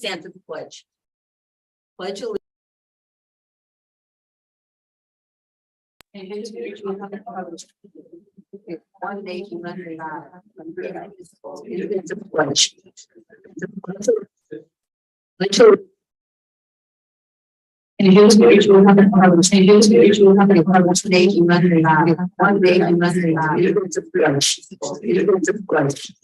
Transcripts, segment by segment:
Stand for the pledge. Pledge allegiance. One nation under God, indivisible, with pledge. And here's the ritual of the harvest. And here's the ritual of the harvest. Nation under God, one nation under God, it's a pledge. It's a pledge.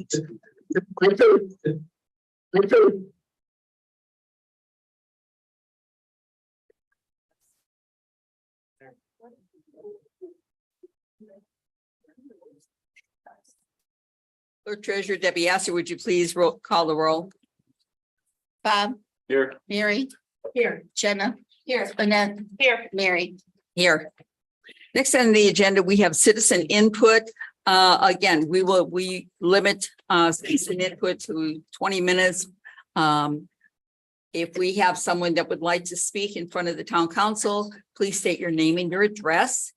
Clerk Treasurer Debbie Astor, would you please call the roll? Bob, Here. Mary, Here. Jenna, Here. Annette, Here. Mary. Here. Next on the agenda, we have citizen input. Again, we limit citizen input to 20 minutes. If we have someone that would like to speak in front of the town council, please state your name and your address.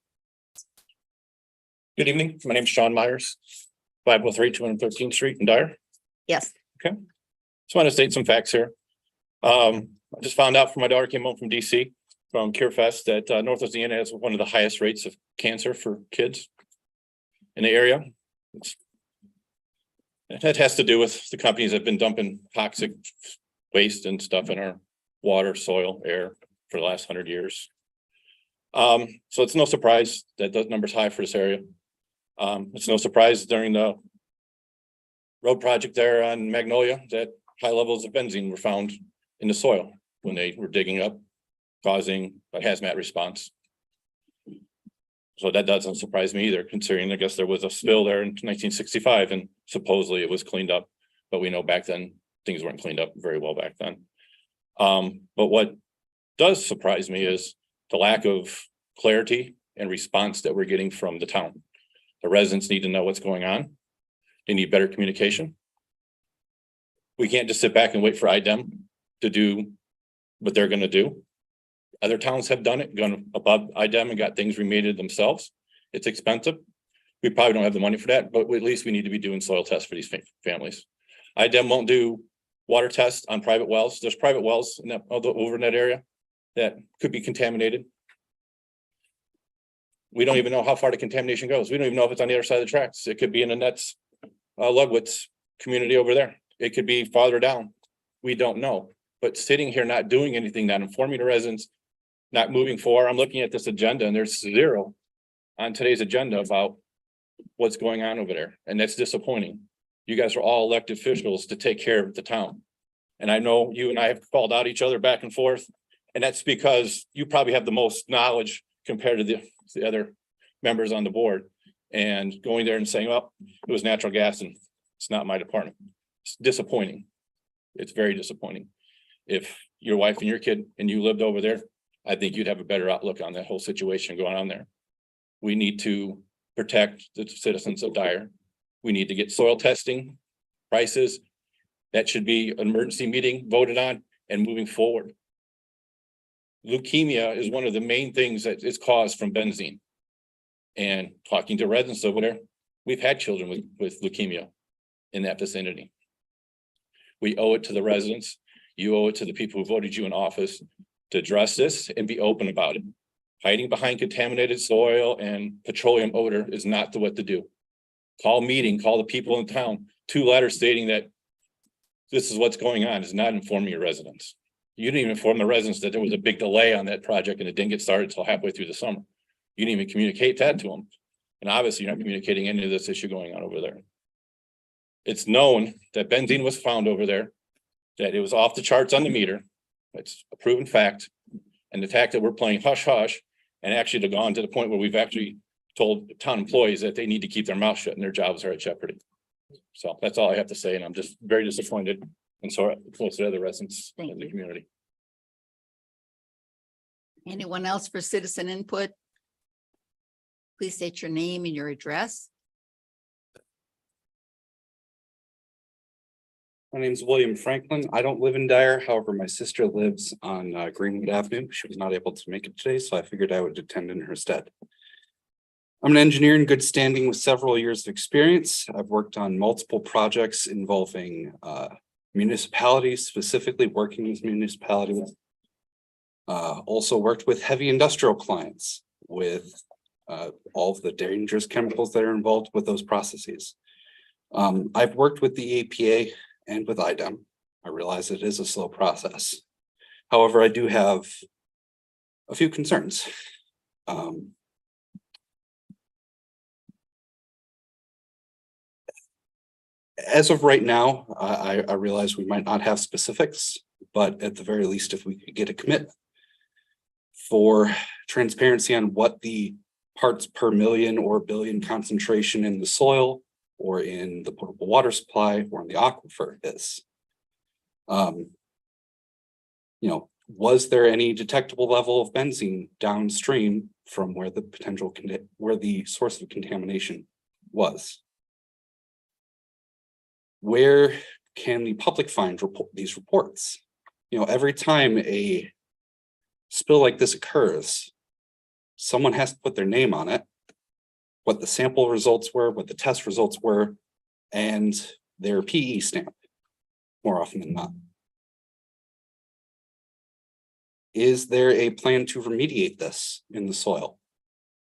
Good evening. My name is Sean Myers, 503 213th Street in Dyer. Yes. Just want to state some facts here. I just found out from my daughter came home from DC from CureFest that Northwest Indiana has one of the highest rates of cancer for kids in the area. That has to do with the companies that have been dumping toxic waste and stuff in our water, soil, air for the last 100 years. So it's no surprise that the number's high for this area. It's no surprise during the road project there on Magnolia that high levels of benzene were found in the soil when they were digging up, causing a hazmat response. So that doesn't surprise me either, considering I guess there was a spill there in 1965 and supposedly it was cleaned up, but we know back then things weren't cleaned up very well back then. But what does surprise me is the lack of clarity and response that we're getting from the town. The residents need to know what's going on. They need better communication. We can't just sit back and wait for IDEM to do what they're going to do. Other towns have done it, gone above IDEM and got things remediated themselves. It's expensive. We probably don't have the money for that, but at least we need to be doing soil tests for these families. IDEM won't do water tests on private wells. There's private wells in that over in that area that could be contaminated. We don't even know how far the contamination goes. We don't even know if it's on the other side of the tracks. It could be in Annette's Lugwitz community over there. It could be farther down. We don't know. But sitting here not doing anything, not informing the residents, not moving forward. I'm looking at this agenda and there's zero on today's agenda about what's going on over there. And that's disappointing. You guys are all elected officials to take care of the town. And I know you and I have called out each other back and forth. And that's because you probably have the most knowledge compared to the other members on the board. And going there and saying, well, it was natural gas and it's not my department. It's disappointing. It's very disappointing. If your wife and your kid and you lived over there, I think you'd have a better outlook on that whole situation going on there. We need to protect the citizens of Dyer. We need to get soil testing prices. That should be an emergency meeting voted on and moving forward. Leukemia is one of the main things that is caused from benzene. And talking to residents over there, we've had children with leukemia in that vicinity. We owe it to the residents. You owe it to the people who voted you in office to address this and be open about it. Hiding behind contaminated soil and petroleum odor is not what to do. Call the people in town, 2 letters stating that this is what's going on, is not informing your residents. You didn't even inform the residents that there was a big delay on that project and it didn't get started until halfway through the summer. You didn't even communicate that to them. And obviously you're not communicating any of this issue going on over there. It's known that benzene was found over there, that it was off the charts on the meter. It's a proven fact. And the fact that we're playing hush hush and actually to go on to the point where we've actually told town employees that they need to keep their mouth shut and their jobs are at jeopardy. So that's all I have to say. And I'm just very disappointed. And so most of the other residents in the community. Anyone else for citizen input? Please state your name and your address. My name is William Franklin. I don't live in Dyer. However, my sister lives on Greenwood Avenue. She was not able to make it today, so I figured I would attend in her stead. I'm an engineer in good standing with several years of experience. I've worked on multiple projects involving Municipalities, specifically working with municipalities. Also worked with heavy industrial clients with all of the dangerous chemicals that are involved with those processes. I've worked with the EPA and with IDEM. I realize it is a slow process. However, I do have a few concerns. As of right now, I realize we might not have specifics, but at the very least, if we could get a commit for transparency on what the parts per million or billion concentration in the soil or in the potable water supply or in the aquifer is. Was there any detectable level of benzene downstream from where the where the source of contamination was? Where can the public find these reports? Every time a spill like this occurs, someone has to put their name on it, what the sample results were, what the test results were, and their PE stamp, more often than not. Is there a plan to remediate this in the soil?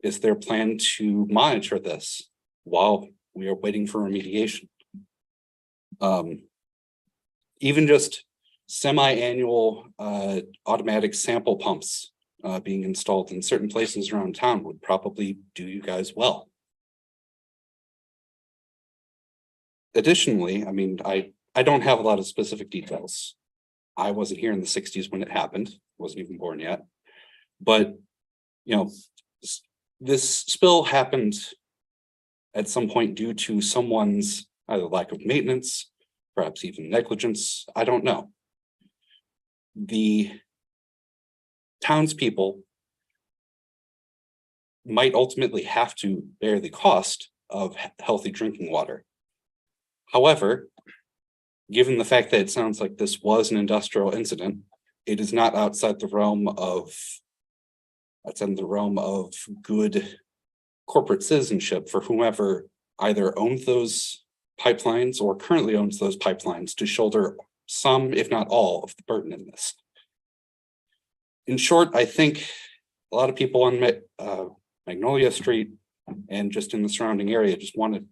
Is there a plan to monitor this while we are waiting for remediation? Even just semi-annual automatic sample pumps being installed in certain places around town would probably do you guys well. Additionally, I don't have a lot of specific details. I wasn't here in the 60s when it happened, wasn't even born yet. But, this spill happened at some point due to someone's either lack of maintenance, perhaps even negligence, I don't know. The townspeople might ultimately have to bear the cost of healthy drinking water. However, given the fact that it sounds like this was an industrial incident, it is not outside the realm of good corporate citizenship for whomever either owned those pipelines or currently owns those pipelines to shoulder some, if not all, of the burden in this. In short, I think a lot of people on Magnolia Street and just in the surrounding area just want to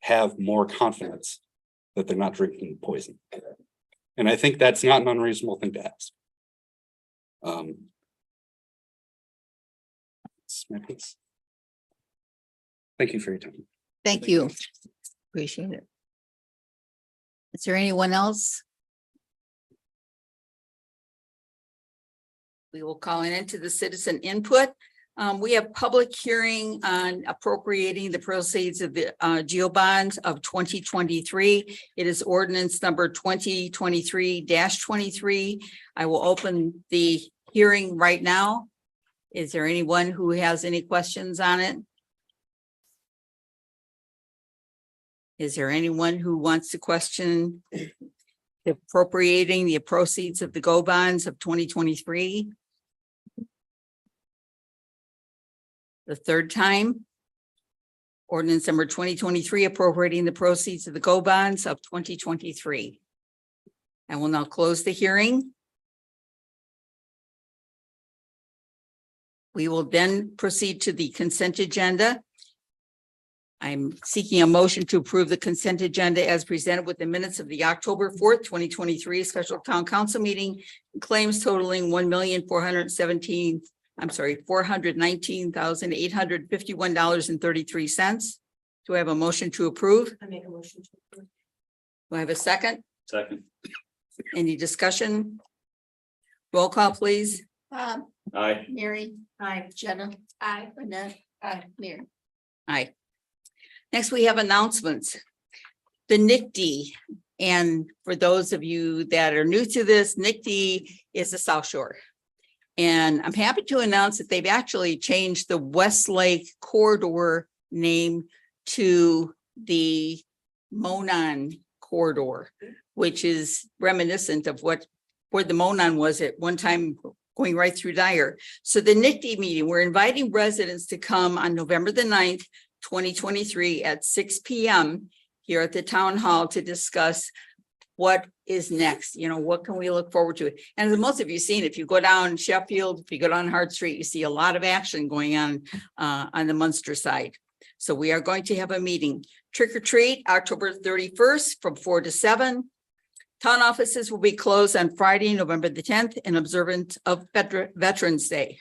have more confidence that they're not drinking poison. And I think that's not an unreasonable thing to ask. Thank you for your time. Thank you. Appreciate it. Is there anyone else? We will call into the citizen input. We have public hearing on appropriating the proceeds of the GEO bonds of 2023. It is ordinance number 2023-23. I will open the hearing right now. Is there anyone who has any questions on it? Is there anyone who wants to question appropriating the proceeds of the GO bonds of 2023? The third time. Ordinance number 2023 appropriating the proceeds of the GO bonds of 2023. I will now close the hearing. We will then proceed to the consent agenda. I'm seeking a motion to approve the consent agenda as presented with the minutes of the October 4th, 2023 special town council meeting. Claims totaling $419,851.33. Do I have a motion to approve? I make a motion to approve. Do I have a second? Second. Any discussion? Roll call, please. Aye. Mary. Aye. Jenna. Aye. Annette. Aye. Mary. Aye. Next, we have announcements. The NICD, and for those of you that are new to this, NICD is the South Shore. And I'm happy to announce that they've actually changed the Westlake corridor name to the Monon corridor, which is reminiscent of where the Monon was at one time, going right through Dyer. So the NICD meeting, we're inviting residents to come on November the 9th, 2023 at 6 p.m. here at the town hall to discuss what is next? You know, what can we look forward to? And as most of you seen, if you go down Sheffield, if you go down Hart Street, you see a lot of action going on the Munster side. So we are going to have a meeting. Trick or treat, October 31st from 4 to 7. Town offices will be closed on Friday, November the 10th, in observance of Veterans Day.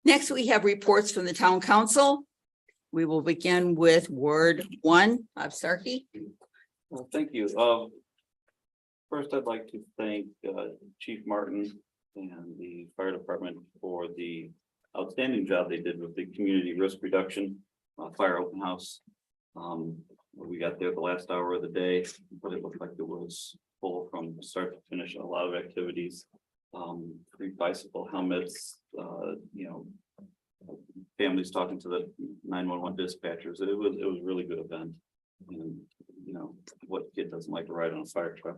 Next, we have reports from the town council. We will begin with Ward 1, Bob Starkey. Well, thank you. First, I'd like to thank Chief Martin and the fire department for the outstanding job they did with the community risk reduction fire open house. We got there the last hour of the day, but it looked like it was full from start to finish. A lot of activities, free bicycle helmets, you know, families talking to the 911 dispatchers. It was a really good event. And you know, what kid doesn't like to ride on a fire truck?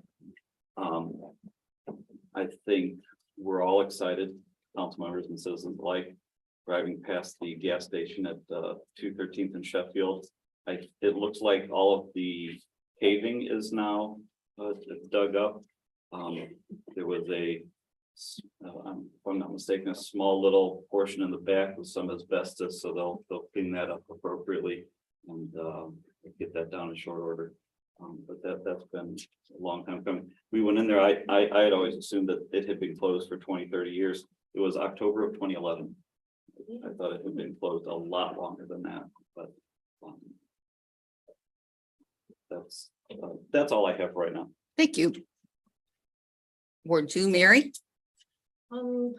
I think we're all excited, council members and citizens alike, driving past the gas station at 213th in Sheffield. It looks like all of the paving is now dug up. There was a, if I'm not mistaken, a small little portion in the back with some asbestos, so they'll clean that up appropriately and get that down in short order. But that's been a long time coming. We went in there. I had always assumed that it had been closed for 20-30 years. It was October of 2011. I thought it had been closed a lot longer than that, but that's all I have right now. Thank you. Ward 2, Mary. Well,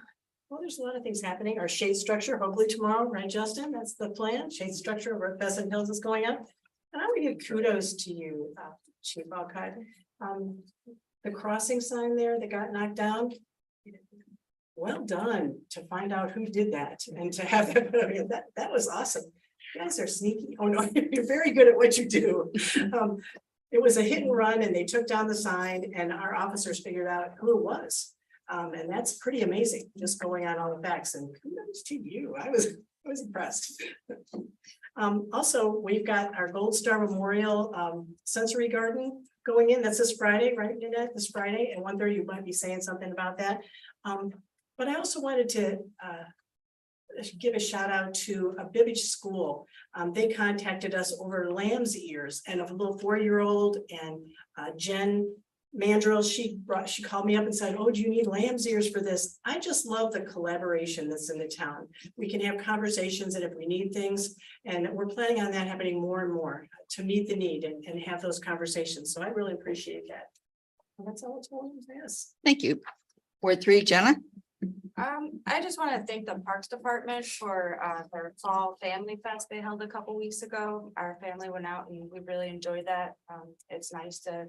there's a lot of things happening. Our shade structure, hopefully tomorrow, right, Justin? That's the plan. Shade structure over at Pheasant Hills is going up. And I would give kudos to you, Chief Alcott. The crossing sign there that got knocked down. Well done to find out who did that and to have that, that was awesome. You guys are sneaky. Oh no, you're very good at what you do. It was a hit and run and they took down the sign and our officers figured out who it was. And that's pretty amazing, just going on all the facts, and kudos to you. I was impressed. Also, we've got our Gold Star Memorial Sensory Garden going in. That's this Friday, right, Nanette? This Friday at 1:30. You might be saying something about that. But I also wanted to give a shout out to a Bibbage school. They contacted us over lamb's ears, and a little 4-year-old, and Jen Mandrill, she called me up and said, oh, do you need lamb's ears for this? I just love the collaboration that's in the town. We can have conversations, and if we need things, and we're planning on that happening more and more to meet the need and have those conversations. So I really appreciate that. And that's all it's going to ask. Thank you. Ward 3, Jenna. I just want to thank the Parks Department for their fall family fest they held a couple weeks ago. Our family went out and we really enjoyed that. It's nice to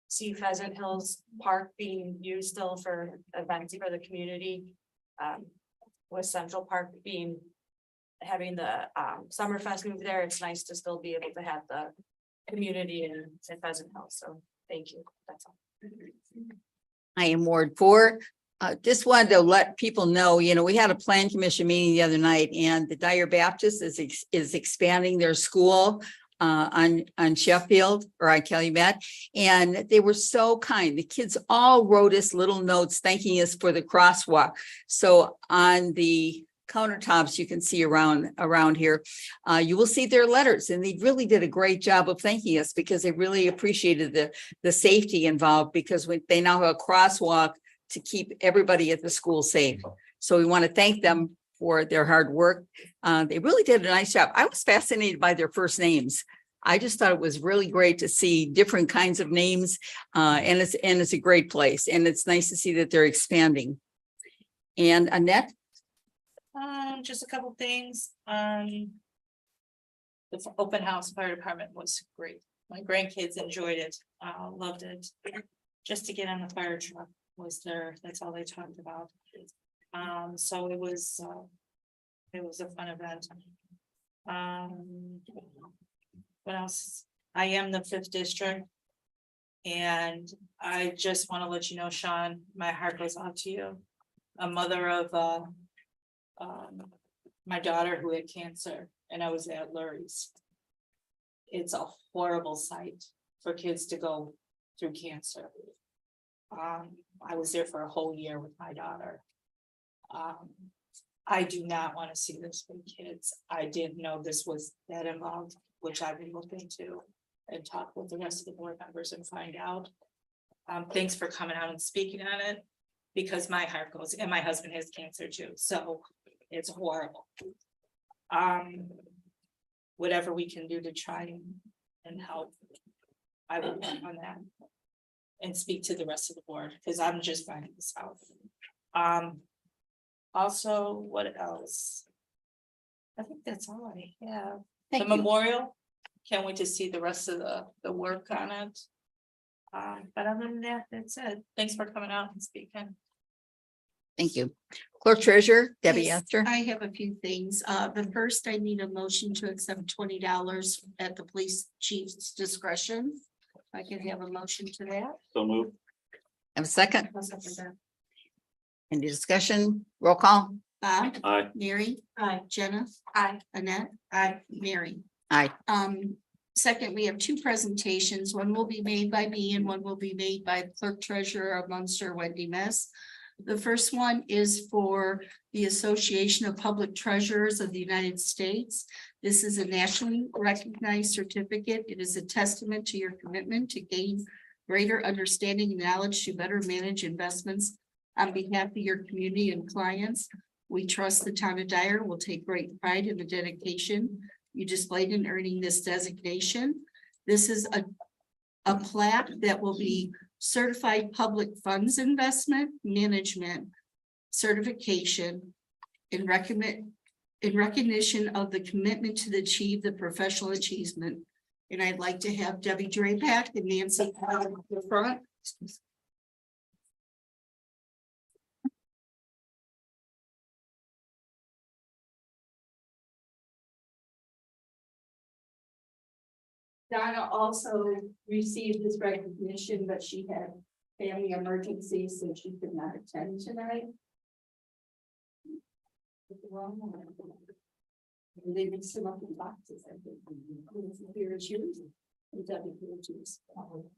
see Pheasant Hills Park being used still for events for the community. With Central Park having the Summerfest move there, it's nice to still be able to have the community in Pheasant Hills. So thank you. That's all. I am Ward 4. Just wanted to let people know, you know, we had a plan commission meeting the other night, and the Dyer Baptist is expanding their school on Sheffield or on Calumet, and they were so kind. The kids all wrote us little notes thanking us for the crosswalk. So on the countertops you can see around here, you will see their letters, and they really did a great job of thanking us because they really appreciated the safety involved, because they now have a crosswalk to keep everybody at the school safe. So we want to thank them for their hard work. They really did a nice job. I was fascinated by their first names. I just thought it was really great to see different kinds of names, and it's a great place, and it's nice to see that they're expanding. And Annette? Just a couple things. The open house fire department was great. My grandkids enjoyed it, loved it. Just to get on the fire truck was that's all they talked about. So it was a fun event. What else? I am the 5th district, and I just want to let you know, Sean, my heart goes out to you. A mother of my daughter who had cancer, and I was at Lurie's. It's a horrible sight for kids to go through cancer. I was there for a whole year with my daughter. I do not want to see this with kids. I didn't know this was that involved, which I would look into and talk with the rest of the board members and find out. Thanks for coming out and speaking on it, because my heart goes, and my husband has cancer too, so it's horrible. Whatever we can do to try and help, I will work on that. And speak to the rest of the board, because I'm just finding this out. Also, what else? I think that's all I have. The Thank you. memorial, can't wait to see the rest of the work on it. But other than that, that's it. Thanks for coming out and speaking. Thank you. Clerk Treasurer Debbie Yes, Astor. I have a few things. The first, I need a motion to accept $20 at the police chief's discretion. If I can have a motion to that. So move. Have a second. I'll second that. Any discussion? Roll call. Bob, Aye. Mary, Jenna, Annette, Mary. Aye. Second, we have two presentations. One will be made by me and one will be made by Clerk Treasurer of Munster, Wendy Mess. The first one is for the Association of Public Treasurers of the United States. This is a nationally recognized certificate. It is a testament to your commitment to gain greater understanding and knowledge to better manage investments on behalf of your community and clients. We trust the town of Dyer will take great pride in the dedication you displayed in earning this designation. This is a plaque that will be certified public funds investment management certification in recognition of the commitment to achieve the professional achievement. And I'd like to have Debbie Drapack and Nancy at the front. Donna also received this recognition, but she had family emergencies, so she could not attend tonight. They mixed them up in boxes, I think. Here is yours. And Debbie, here is yours.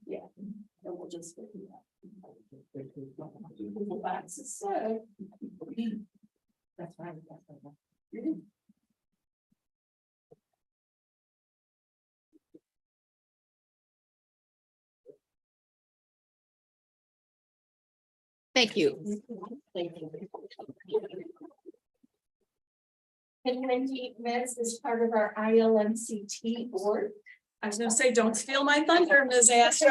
Yeah, and we'll just put it up. The boxes, so. That's right. Thank you. Thank you. And Wendy Metz is part of our ILMCT board. I was gonna say, don't steal my thunder, Ms. Astor.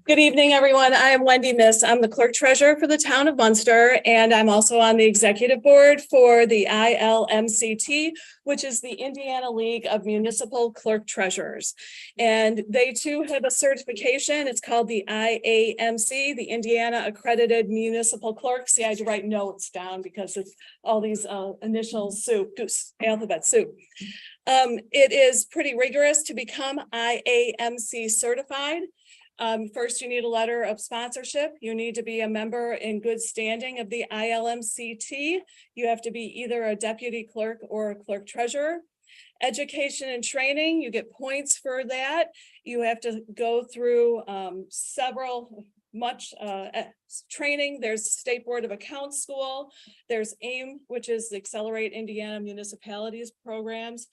Good evening, everyone. I am Wendy Miss. I'm the clerk treasurer for the town of Munster, and I'm also on the executive board for the ILMCT, which is the Indiana League of Municipal Clerk Treasurers. And they too have a certification. It's called the IAMC, the Indiana Accredited Municipal Clerk. See, I had to write notes down because it's all these initials soup, alphabet soup. It is pretty rigorous to become IAMC certified. First, you need a letter of sponsorship. You need to be a member in good standing of the ILMCT. You have to be either a deputy clerk or a clerk treasurer. Education and training, you get points for that. You have to go through much training. There's State Board of Accounts School. There's AIM, which is the Accelerate Indiana Municipalities programs.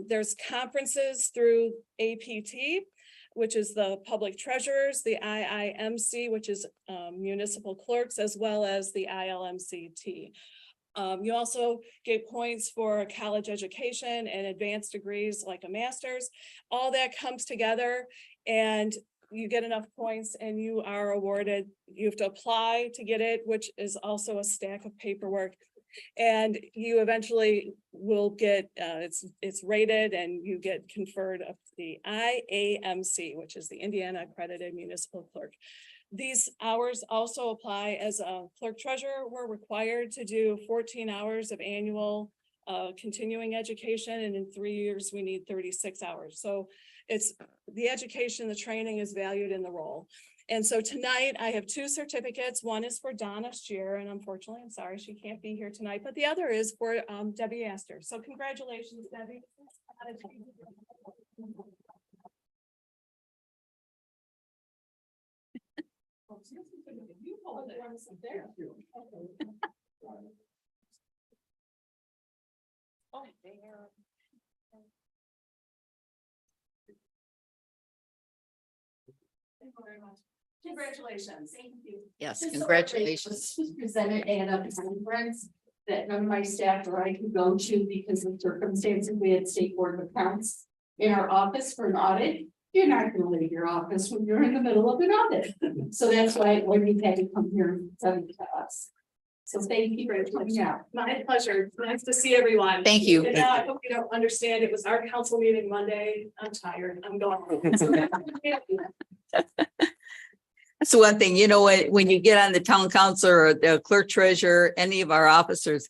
There's conferences through APT, which is the public treasurers, the IIMC, which is municipal clerks, as well as the ILMCT. You also get points for college education and advanced degrees like a master's. All that comes together and you get enough points and you are awarded. You have to apply to get it, which is also a stack of paperwork. And you eventually will get, it's rated and you get conferred of the IAMC, which is the Indiana Accredited Municipal Clerk. These hours also apply as a clerk treasurer. We're required to do 14 hours of annual continuing education, and in 3 years we need 36 hours. So it's the education, the training is valued in the role. And so tonight I have two certificates. One is for Donna Shear, and unfortunately, I'm sorry she can't be here tonight, but the other is for Debbie Astor. So congratulations, Debbie. Oh, they are. Thank you very much. Congratulations. Thank you. Yes, This congratulations. was presented at a conference that none of my staff or I could go to because of circumstances. We had State Board of Accounts in our office for an audit. You're not gonna leave your office when you're in the middle of an audit. So that's why we had to come here and send it to us. So thank you for coming out. My pleasure. It's nice to see everyone. Thank you. And now I hope you don't understand. It was our council meeting Monday. I'm tired. I'm going. That's the one thing, you know, when you get on the town council or the clerk treasurer, any of our officers,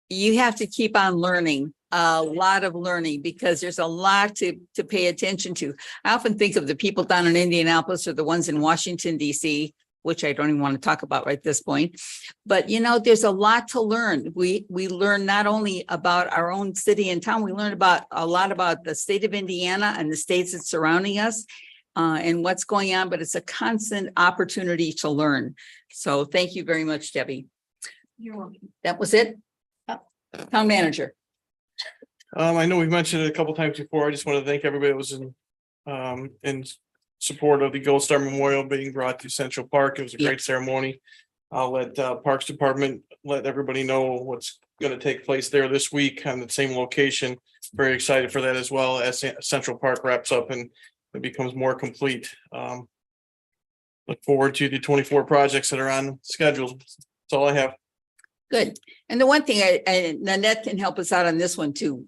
you have to keep on learning, a lot of learning, because there's a lot to pay attention to. I often think of the people down in Indianapolis or the ones in Washington, DC, which I don't even want to talk about right this point. But, you know, there's a lot to learn. We learn not only about our own city and town, we learn about a lot about the state of Indiana and the states that's surrounding us. And what's going on, but it's a constant opportunity to learn. So thank you very much, Debbie. You're welcome. That was it. Town manager. I know we've mentioned it a couple times before. I just want to thank everybody that was in support of the Gold Star Memorial being brought to Central Park. It was a great ceremony. I'll let Parks Department let everybody know what's going to take place there this week on the same location. Very excited for that as well as Central Park wraps up and it becomes more complete. Look forward to the 24 projects that are on schedule. That's all I have. Good. And the one thing, and Nanette can help us out on this one too.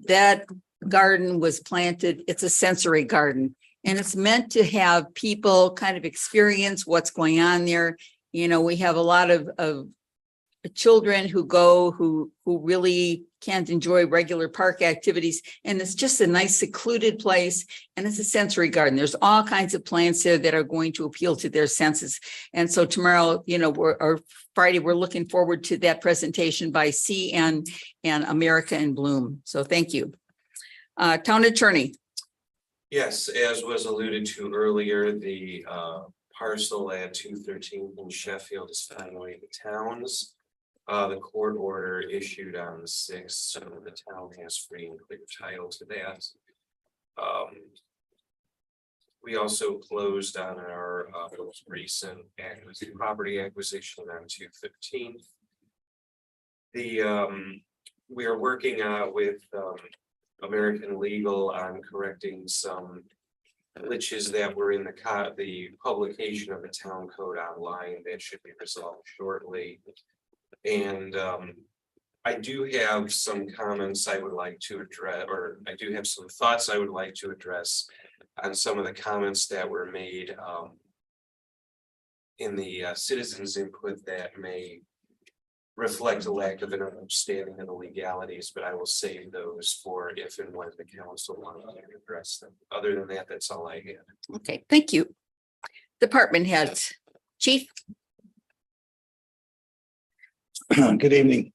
That garden was planted, it's a sensory garden. And it's meant to have people kind of experience what's going on there. You know, we have a lot of children who go, who really can't enjoy regular park activities. And it's just a nice secluded place. And it's a sensory garden. There's all kinds of plants there that are going to appeal to their senses. And so tomorrow, you know, or Friday, we're looking forward to that presentation by C and America in Bloom. So thank you. Town attorney. Yes, as was alluded to earlier, the parcel at 213 in Sheffield is finally the town's. The court order issued on the 6th, so the town has free and clear title to that. We also closed on our most recent property acquisition on 215. We are working with American Legal on correcting some glitches that were in the publication of the town code online that should be resolved shortly. And I do have some comments I would like to address, or I do have some thoughts I would like to address on some of the comments that were made in the citizens' input that may reflect a lack of an understanding of the legalities, but I will save those for if and when the council wants to address them. Other than that, that's all I had. Okay, thank you. Department heads. Chief. Good evening.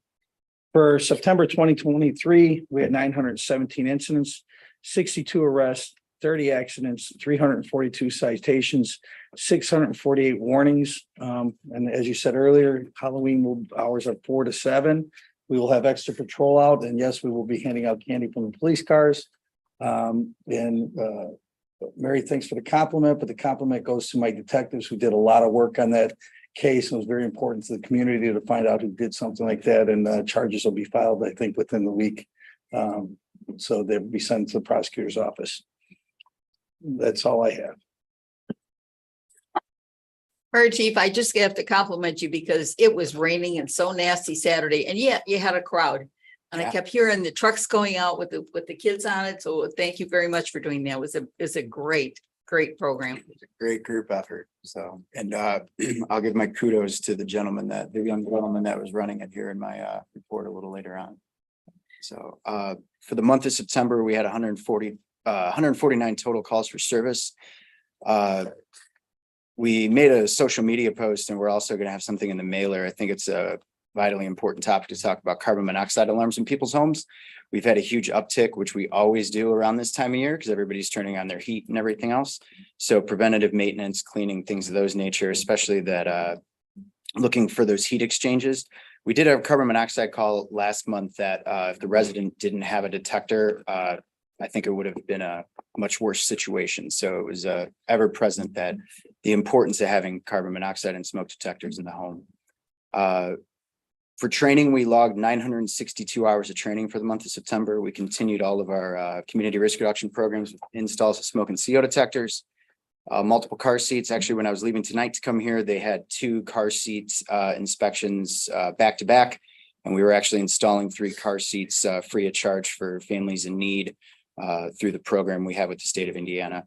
For September 2023, we had 917 incidents, 62 arrests, 30 accidents, 342 citations, 648 warnings. And as you said earlier, Halloween hours are 4 to 7. We will have extra patrol out, and yes, we will be handing out candy from the police cars. Mary, thanks for the compliment, but the compliment goes to my detectives who did a lot of work on that case. It was very important to the community to find out who did something like that, and charges will be filed, I think, within the week. So they'll be sent to the prosecutor's office. That's all I have. Fire Chief, I just have to compliment you because it was raining and so nasty Saturday, and yet you had a crowd. And I kept hearing the trucks going out with the kids on it. So thank you very much for doing that. It was a great program. Great group effort. So, and I'll give my kudos to the young gentleman that was running it here in my report a little later on. So for the month of September, we had 149 total calls for service. We made a social media post, and we're also going to have something in the mailer. I think it's vitally important topic to talk about carbon monoxide alarms in people's homes. We've had a huge uptick, which we always do around this time of year because everybody's turning on their heat and everything else. So preventative maintenance, cleaning, things of those nature, especially that looking for those heat exchanges. We did a carbon monoxide call last month that if the resident didn't have a detector, I think it would have been a much worse situation. So it was ever present that the importance of having carbon monoxide and smoke detectors in the home. For training, we logged 962 hours of training for the month of September. We continued all of our community risk reduction programs with installs of smoke and CO detectors, multiple car seats. Actually, when I was leaving tonight to come here, they had 2 car seats inspections back to back. And we were actually installing 3 car seats free of charge for families in need through the program we have with the state of Indiana.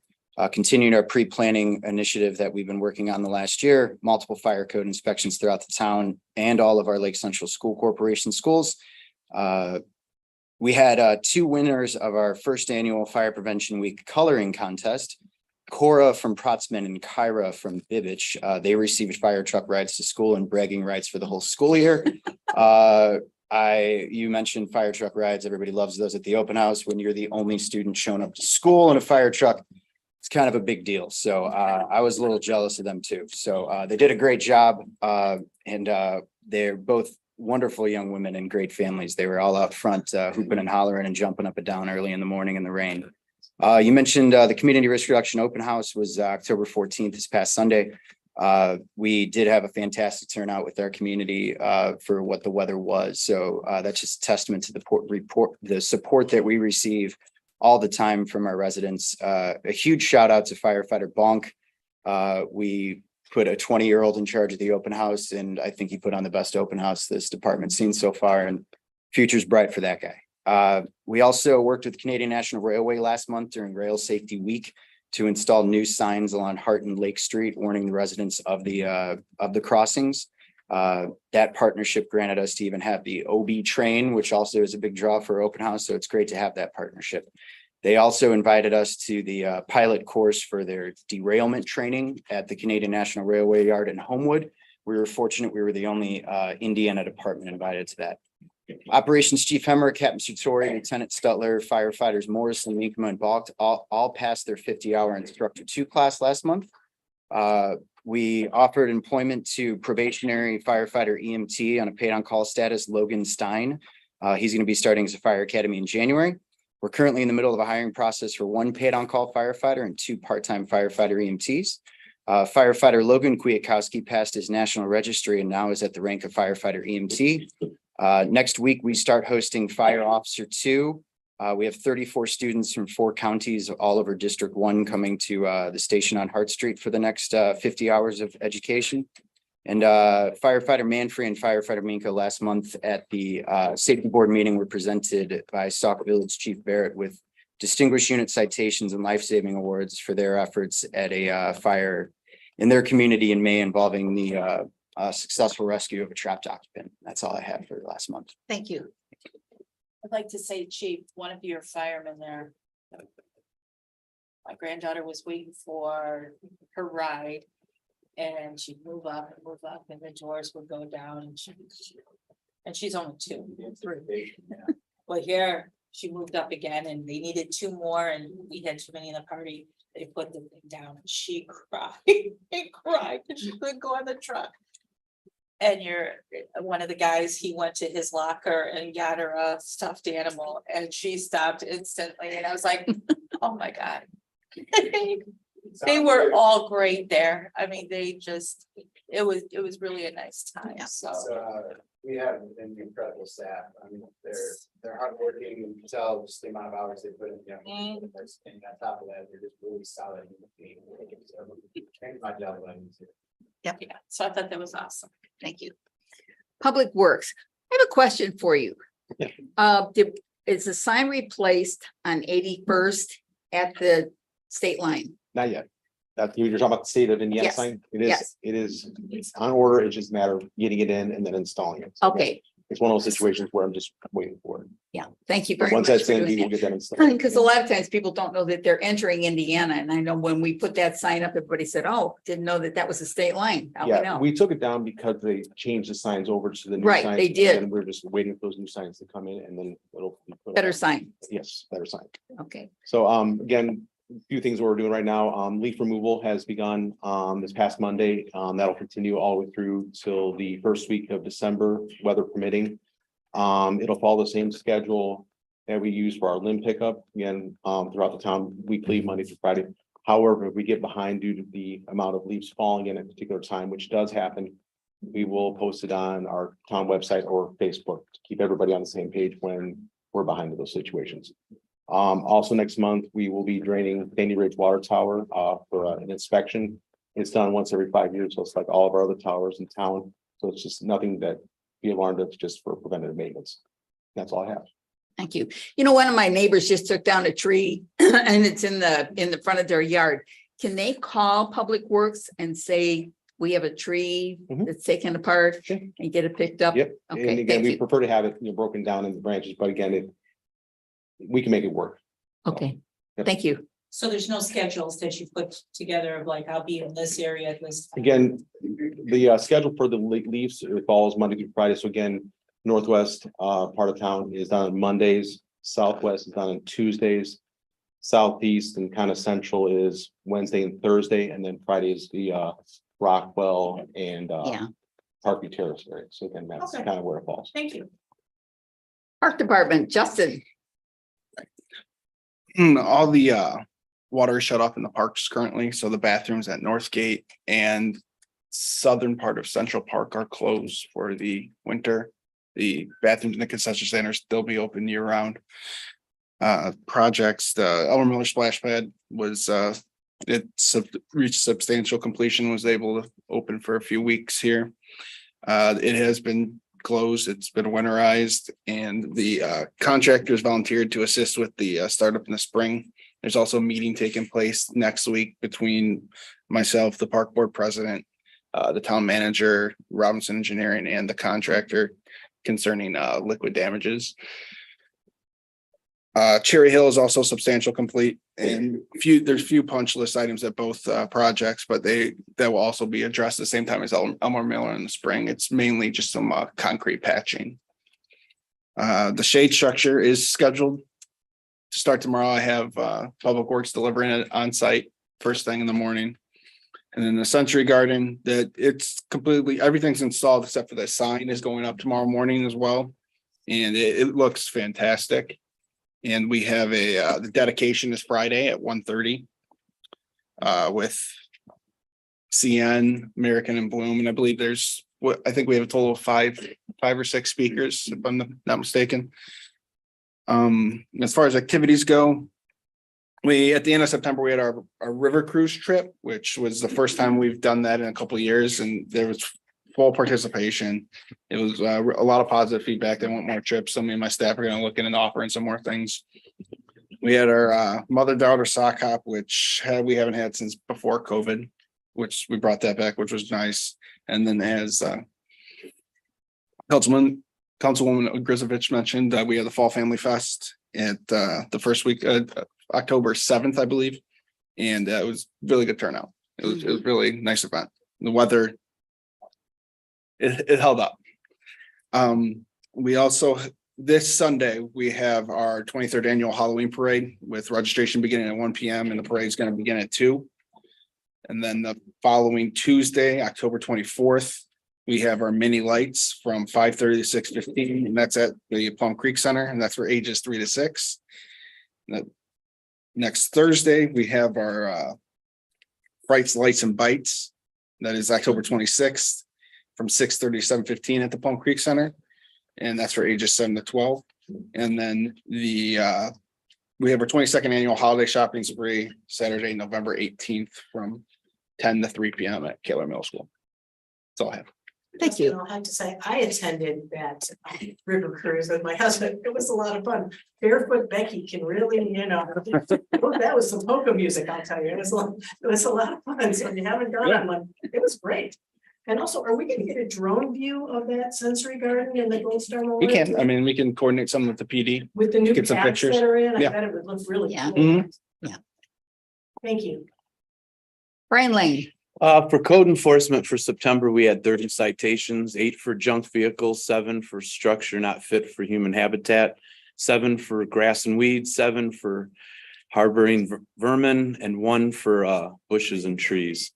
Continuing our pre-planning initiative that we've been working on the last year, multiple fire code inspections throughout the town and all of our Lake Central School Corporation schools. We had 2 winners of our first annual Fire Prevention Week coloring contest. Cora from Protzman and Kyra from Bibich. They received fire truck rides to school and bragging rights for the whole school year. You mentioned fire truck rides. Everybody loves those at the open house. When you're the only student showing up to school in a fire truck, it's kind of a big deal. So I was a little jealous of them too. So they did a great job and they're both wonderful young women and great families. They were all out front hooping and hollering and jumping up and down early in the morning in the rain. You mentioned the Community Risk Reduction Open House was October 14th, this past Sunday. We did have a fantastic turnout with our community for what the weather was. So that's just a testament to the support that we receive all the time from our residents. A huge shout out to firefighter Bonk. We put a 20-year-old in charge of the open house, and I think he put on the best open house this department's seen so far, and future's bright for that guy. We also worked with Canadian National Railway last month during Rail Safety Week to install new signs along Hart and Lake Street, warning the residents of the crossings. That partnership granted us to even have the OB train, which also is a big draw for open house. So it's great to have that partnership. They also invited us to the pilot course for their derailment training at the Canadian National Railway Yard in Homewood. We were fortunate we were the only Indiana department invited to that. Operations Chief Hemmer, Captain Sutori, Lieutenant Stutler, firefighters Morrison, Minkma, and Balk all passed their 50-hour Instructor 2 class last month. We offered employment to probationary firefighter EMT on a paid on call status, Logan Stein. He's going to be starting as a fire academy in January. We're currently in the middle of a hiring process for 1 paid on call firefighter and 2 part-time firefighter EMTs. Firefighter Logan Kwiatkowski passed his national registry and now is at the rank of firefighter EMT. Next week, we start hosting Fire Officer 2. We have 34 students from 4 counties all over District 1 coming to the station on Hart Street for the next 50 hours of education. And firefighter Manfrey and firefighter Minka last month at the safety board meeting were presented by Sauk Village Chief Barrett with distinguished unit citations and life-saving awards for their efforts at a fire in their community in May involving the successful rescue of a trapped occupant. That's all I have for last month. Thank you. I'd like to say, Chief, one of your firemen there. My granddaughter was waiting for her ride. And she'd move up, and the doors would go down, and she's only 2, 3. Well, here, she moved up again, and they needed 2 more, and we had too many in the party. They put the thing down, and she cried and cried, because she couldn't go on the truck. And one of the guys, he went to his locker and got her a stuffed animal, and she stopped instantly, and I was like, oh my God. They were all great there. I mean, it was really a nice time. So We have an incredible staff. I mean, they're hardworking, and you can tell just the amount of hours they put in. And on top of that, they're just really solid. My job. yeah, so I thought that was awesome. Thank you. Public Works. I have a question for you. Is the sign replaced on 81st at the state line? Not yet. You're talking about the state of Indiana Yes. sign? Yes. It is on order. It's just a matter of getting it in and then installing it. So Okay, it's one of those situations where I'm just waiting for it. Yeah, thank you But very once much. that's for in, doing we will that. get that installed. Because a lot of times people don't know that they're entering Indiana, and I know when we put that sign up, everybody said, oh, didn't know that that was a state line. Now we Yeah, know. we took it down because they changed the signs over to the new Right, signs, they did. And we're just waiting for those new signs to come in and then it'll. be put Better up. sign. Yes, better sign. Okay, So again, a few things we're doing right now. Leaf removal has begun this past Monday. That'll continue all the way through till the first week of December, weather permitting. It'll follow the same schedule that we use for our limb pickup, again, throughout the town, weekly, Monday through Friday. However, if we get behind due to the amount of leaves falling in at a particular time, which does happen, we will post it on our town website or Facebook to keep everybody on the same page when we're behind in those situations. Also next month, we will be draining Danny Ridge Water Tower for an inspection. It's done once every 5 years, so it's like all of our other towers in town. So it's just nothing that be alarmed of, just for preventative maintenance. That's all I have. thank you. You know, one of my neighbors just took down a tree and it's in the front of their yard. Can they call Public Works and say, we have a tree Mhm. that's taken apart Sure. and get it picked up? Yep, and Okay, again, thank we you. prefer to have it, broken down into branches, but again, we can make it work. Okay, Yep. thank you. So there's no schedules that you put together of like, I'll be in this area at this. time? Again, the schedule for the leaves, it follows Monday through Friday. So again, northwest part of town is done on Mondays, southwest is done on Tuesdays. Southeast and kind of central is Wednesday and Thursday, and then Friday is the Rockwell and Yeah. Parkview Terrace area. So again, that's Okay. kind of where it falls. Thank you. Park Department, Justin. All the water is shut off in the parks currently, so the bathrooms at Northgate and southern part of Central Park are closed for the winter. The bathrooms in the concession centers still be open year round. Projects, the Elmer Miller splash pad was reached substantial completion, was able to open for a few weeks here. It has been closed, it's been winterized, and the contractors volunteered to assist with the startup in the spring. There's also a meeting taking place next week between myself, the park board president, the town manager, Robinson Engineering, and the contractor concerning liquid damages. Cherry Hill is also substantial complete, and there's few punch list items at both projects, but that will also be addressed at the same time as Elmer Miller in the spring. It's mainly just some concrete patching. The shade structure is scheduled to start tomorrow. I have Public Works delivering it on site first thing in the morning. And then the Century Garden, that it's completely, everything's installed except for the sign is going up tomorrow morning as well. And it looks fantastic. And we have the dedication is Friday at 1:30 with CN, American and Bloom. And I believe I think we have a total of five or six speakers, if I'm not mistaken. As far as activities go, at the end of September, we had our river cruise trip, which was the first time we've done that in a couple of years, and there was full participation. It was a lot of positive feedback. They want more trips. So me and my staff are going to look into offering some more things. We had our mother-daughter sock hop, which we haven't had since before COVID, which we brought that back, which was nice. And then as Councilwoman Grisovich mentioned, we had the Fall Family Fest at the first week, October 7th, I believe. And it was really good turnout. It was really nice event. The weather, it held up. We also, this Sunday, we have our 23rd annual Halloween parade with registration beginning at 1 p.m. and the parade is going to begin at 2. And then the following Tuesday, October 24th, we have our mini lights from 5:30 to 6:15, and that's at the Plum Creek Center, and that's for ages 3 to 6. Next Thursday, we have our Frights, Lights, and Bites. That is October 26th from 6:30 to 7:15 at the Plum Creek Center, and that's for ages 7 to 12. And then we have our 22nd annual holiday shopping spree Saturday, November 18th from 10 to 3 p.m. at Kaler Middle School. That's all I have. Thank you. I'll have to say, I attended that river cruise with my husband. It was a lot of fun. Barefoot Becky can really, that was some polka music, I'll tell you. It was a lot of fun. So if you haven't gone on one, it was great. And also, are we gonna get a drone view of that sensory garden in the Gold Star We Memorial? can, I mean, we can coordinate some with the PD. With the new get some paths pictures. that are in, I Yeah. bet it would look really Yeah. cool. Mhm. Yeah. Thank you. Brian Lane, For code enforcement for September, we had 30 citations, 8 for junk vehicles, 7 for structure not fit for human habitat, 7 for grass and weeds, 7 for harboring vermin, and 1 for bushes and trees.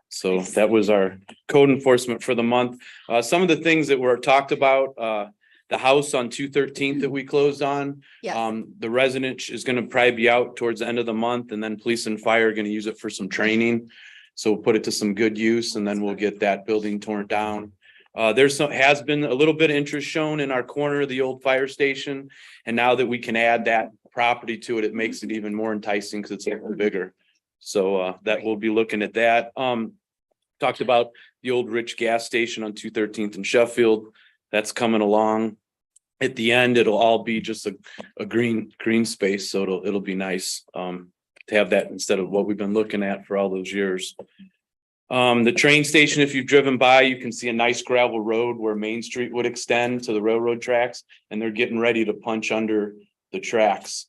So that was our code enforcement for the month. Some of the things that were talked about, the house on 213th that we closed on. yeah, The resident is gonna probably be out towards the end of the month, and then police and fire are gonna use it for some training. So we'll put it to some good use, and then we'll get that building torn down. Has been a little bit of interest shown in our corner of the old fire station. And now that we can add that property to it, it makes it even more enticing because it's a little bigger. So that we'll be looking at that. Talked about the old Rich gas station on 213th and Sheffield. That's coming along. At the end, it'll all be just a green space, so it'll be nice to have that instead of what we've been looking at for all those years. The train station, if you've driven by, you can see a nice gravel road where Main Street would extend to the railroad tracks, and they're getting ready to punch under the tracks.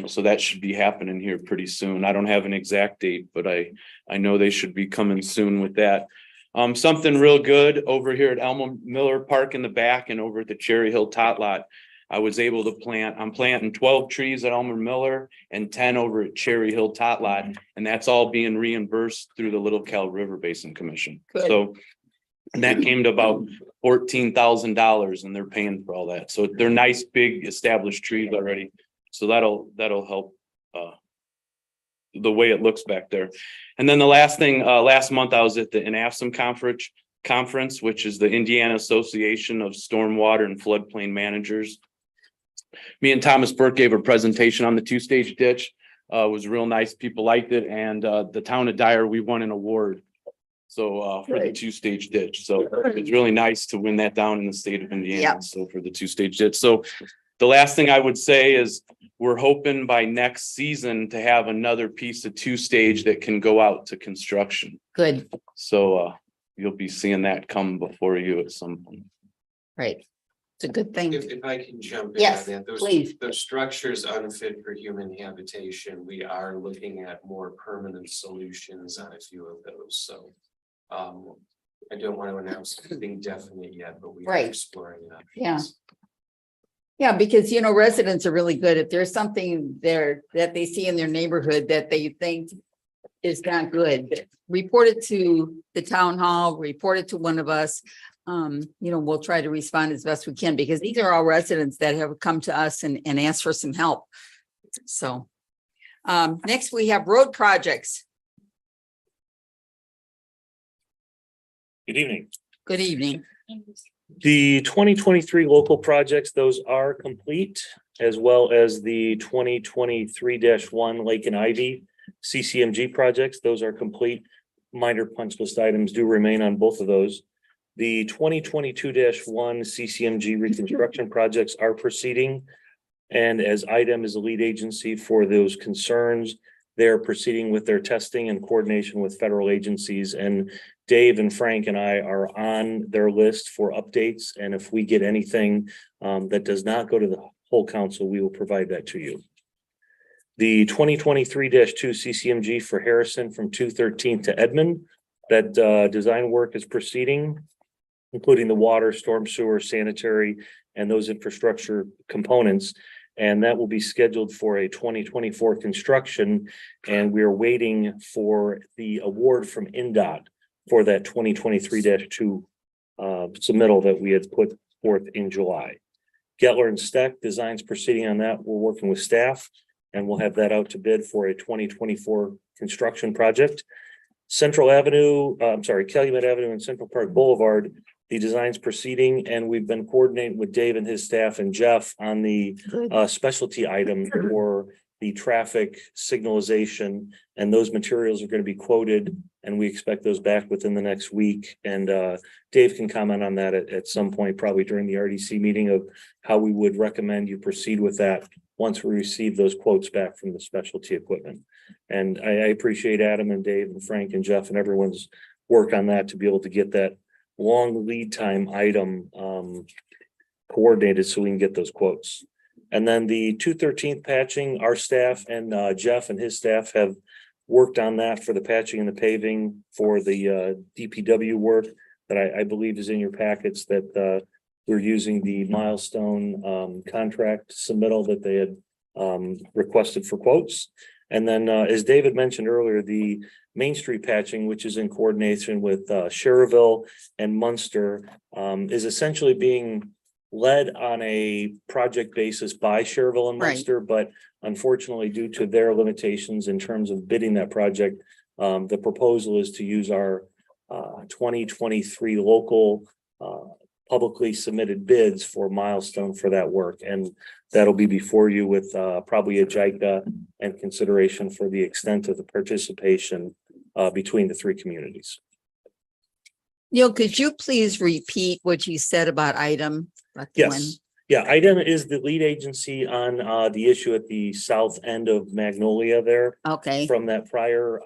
So that should be happening here pretty soon. I don't have an exact date, but I know they should be coming soon with that. Something real good over here at Elmo Miller Park in the back and over at the Cherry Hill Tot Lot. I was able to I'm planting 12 trees at Elmer Miller and 10 over at Cherry Hill Tot Lot. And that's all being reimbursed through the Little Cal River Basin Commission. Good. So, and that came to about $14,000, and they're paying for all that. So they're nice, big established trees already. So that'll help the way it looks back there. And then the last thing, last month I was at the INAFSM conference, which is the Indiana Association of Stormwater and Floodplain Managers. Me and Thomas Burke gave a presentation on the 2-stage ditch. It was real nice. People liked it. And the town of Dyer, we won an award. So for the 2-stage ditch. So it's really nice to win that down in the state of Indiana. Yep. So for the 2-stage ditch. So the last thing I would say is we're hoping by next season to have another piece of 2-stage that can go out to construction. good, So you'll be seeing that come before you at some point. right. It's a good thing. If I can jump in Yes, on that, please. those structures unfit for human habitation, we are looking at more permanent solutions on a few of those, so. I don't want to announce anything definite yet, but we are Right. exploring that. Yeah. Yeah, because residents are really good. If there's something there that they see in their neighborhood that they think is not good, report it to the town hall, report it to one of us. We'll try to respond as best we can, because these are all residents that have come to us and asked for some help. So next we have road projects. Good evening. Good evening. The 2023 local projects, those are complete, as well as the 2023-1 Lake and Ivy CCMG projects. Those are complete. Minor punch list items do remain on both of those. The 2022-1 CCMG reconstruction projects are proceeding. And as IDEM is the lead agency for those concerns, they're proceeding with their testing and coordination with federal agencies. And Dave and Frank and I are on their list for updates. And if we get anything that does not go to the whole council, we will provide that to you. The 2023-2 CCMG for Harrison from 213 to Edmond, that design work is proceeding, including the water, storm sewer, sanitary, and those infrastructure components. And that will be scheduled for a 2024 construction. And we are waiting for the award from INDOT for that 2023-2 submittal that we had put forth in July. Gettler and Steck designs proceeding on that. We're working with staff, and we'll have that out to bid for a 2024 construction project. Calumet Avenue and Central Park Boulevard, the design's proceeding, and we've been coordinating with Dave and his staff and Jeff on the specialty item for the traffic signalization, and those materials are going to be quoted, and we expect those back within the next week. And Dave can comment on that at some point, probably during the RDC meeting, of how we would recommend you proceed with that once we receive those quotes back from the specialty equipment. And I appreciate Adam and Dave and Frank and Jeff and everyone's work on that to be able to get that long lead time item coordinated so we can get those quotes. And then the 213th patching, our staff and Jeff and his staff have worked on that for the patching and the paving for the DPW work that I believe is in your packets, that we're using the milestone contract submittal that they had requested for quotes. And then as David mentioned earlier, the Main Street patching, which is in coordination with Sherrville and Munster, is essentially being led on a project basis by Sherrville and Right. Munster, but unfortunately, due to their limitations in terms of bidding that project, the proposal is to use our 2023 local publicly submitted bids for milestone for that work. And that'll be before you with probably a JICA and consideration for the extent of the participation between the three communities. Neil, could you please repeat what you said about item? Yes. Yeah, IDEM is the lead agency on the issue at the south end of Magnolia there. Okay, From that prior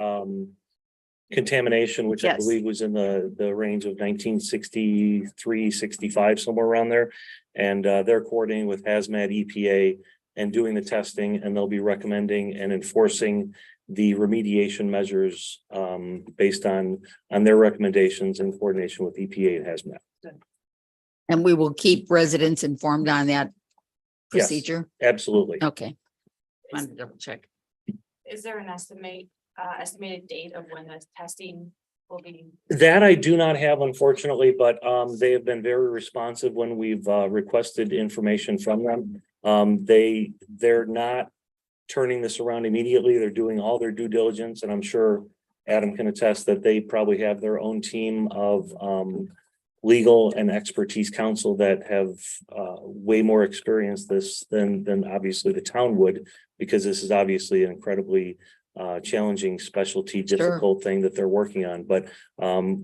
contamination, which I Yes. believe was in the range of 1963, 65, somewhere around there. And they're coordinating with Hazmat EPA and doing the testing, and they'll be recommending and enforcing the remediation measures based on their recommendations in coordination with EPA and Hazmat. and we will keep residents informed on that Yes. procedure? Absolutely. Okay. Wanted to double check. Is there an estimated date of when the testing will be? That I do not have, unfortunately, but they have been very responsive when we've requested information from them. They're not turning this around immediately. They're doing all their due diligence, and I'm sure Adam can attest that they probably have their own team of legal and expertise counsel that have way more experience this than obviously the town would, because this is obviously an incredibly challenging specialty, Sure. difficult thing that they're working on. But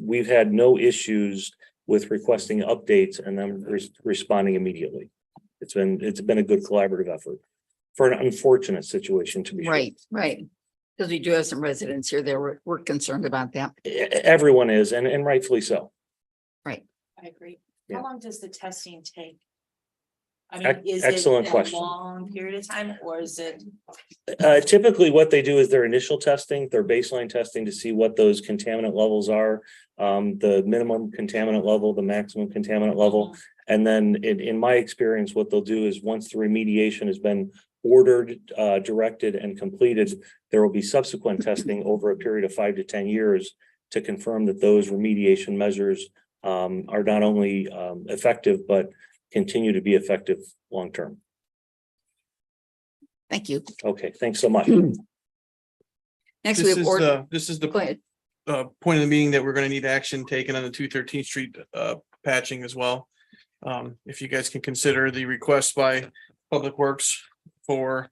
we've had no issues with requesting updates and them responding immediately. It's been a good collaborative effort for an unfortunate situation, to be sure. Right. Because we do have some residents here that we're concerned about that. Everyone is, and rightfully so. I agree. Yeah. How long does the testing take? I Ec- mean, is excellent it a question. long period of time or is it? Typically what they do is their initial testing, their baseline testing to see what those contaminant levels are. The minimum contaminant level, the maximum contaminant level. And then in my experience, what they'll do is once the remediation has been ordered, directed and completed, there will be subsequent testing over a period of 5 to 10 years to confirm that those remediation measures are not only effective, but continue to be effective long-term. Thank you. Okay, thanks so much. Next, we This have is order. this is Go the ahead. point of the meeting that we're gonna need action taken on the 213th Street patching as well. If you guys can consider the request by Public Works for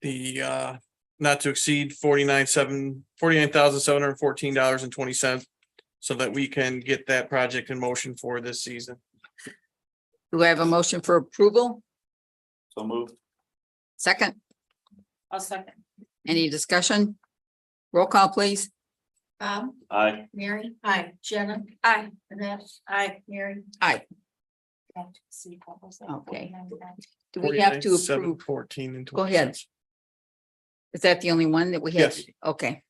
the not to exceed $49,714.20, so that we can get that project in motion for this season. Do I have a motion for approval? So moved. Second, I'll second. any discussion? Roll call, please. Bob, Aye. Mary, Aye. Jenna, Aye. Annette, Aye. Mary. Aye. Okay. Do we have to approve? 14 and Go ahead. 20. Is that the only one that we have? Yes. Okay.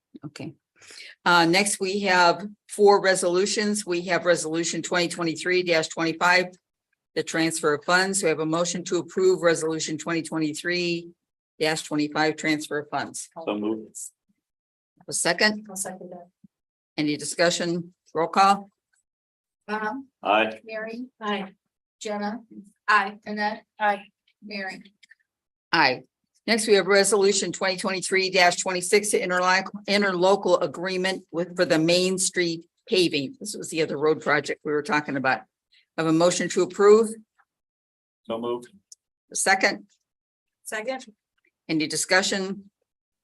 Next, we have 4 resolutions. We have resolution 2023-25. The transfer of funds. We have a motion to approve resolution 2023-25 transfer of funds. So moved. A second, I'll second that. any discussion? Roll call? Bob, Aye. Mary, Aye. Jenna, Aye. Annette, Aye. Mary. Aye. Next, we have resolution 2023-26 interlocal agreement for the Main Street paving. This was the other road project we were talking about. I have a motion to approve. So moved. A second, Second. any discussion?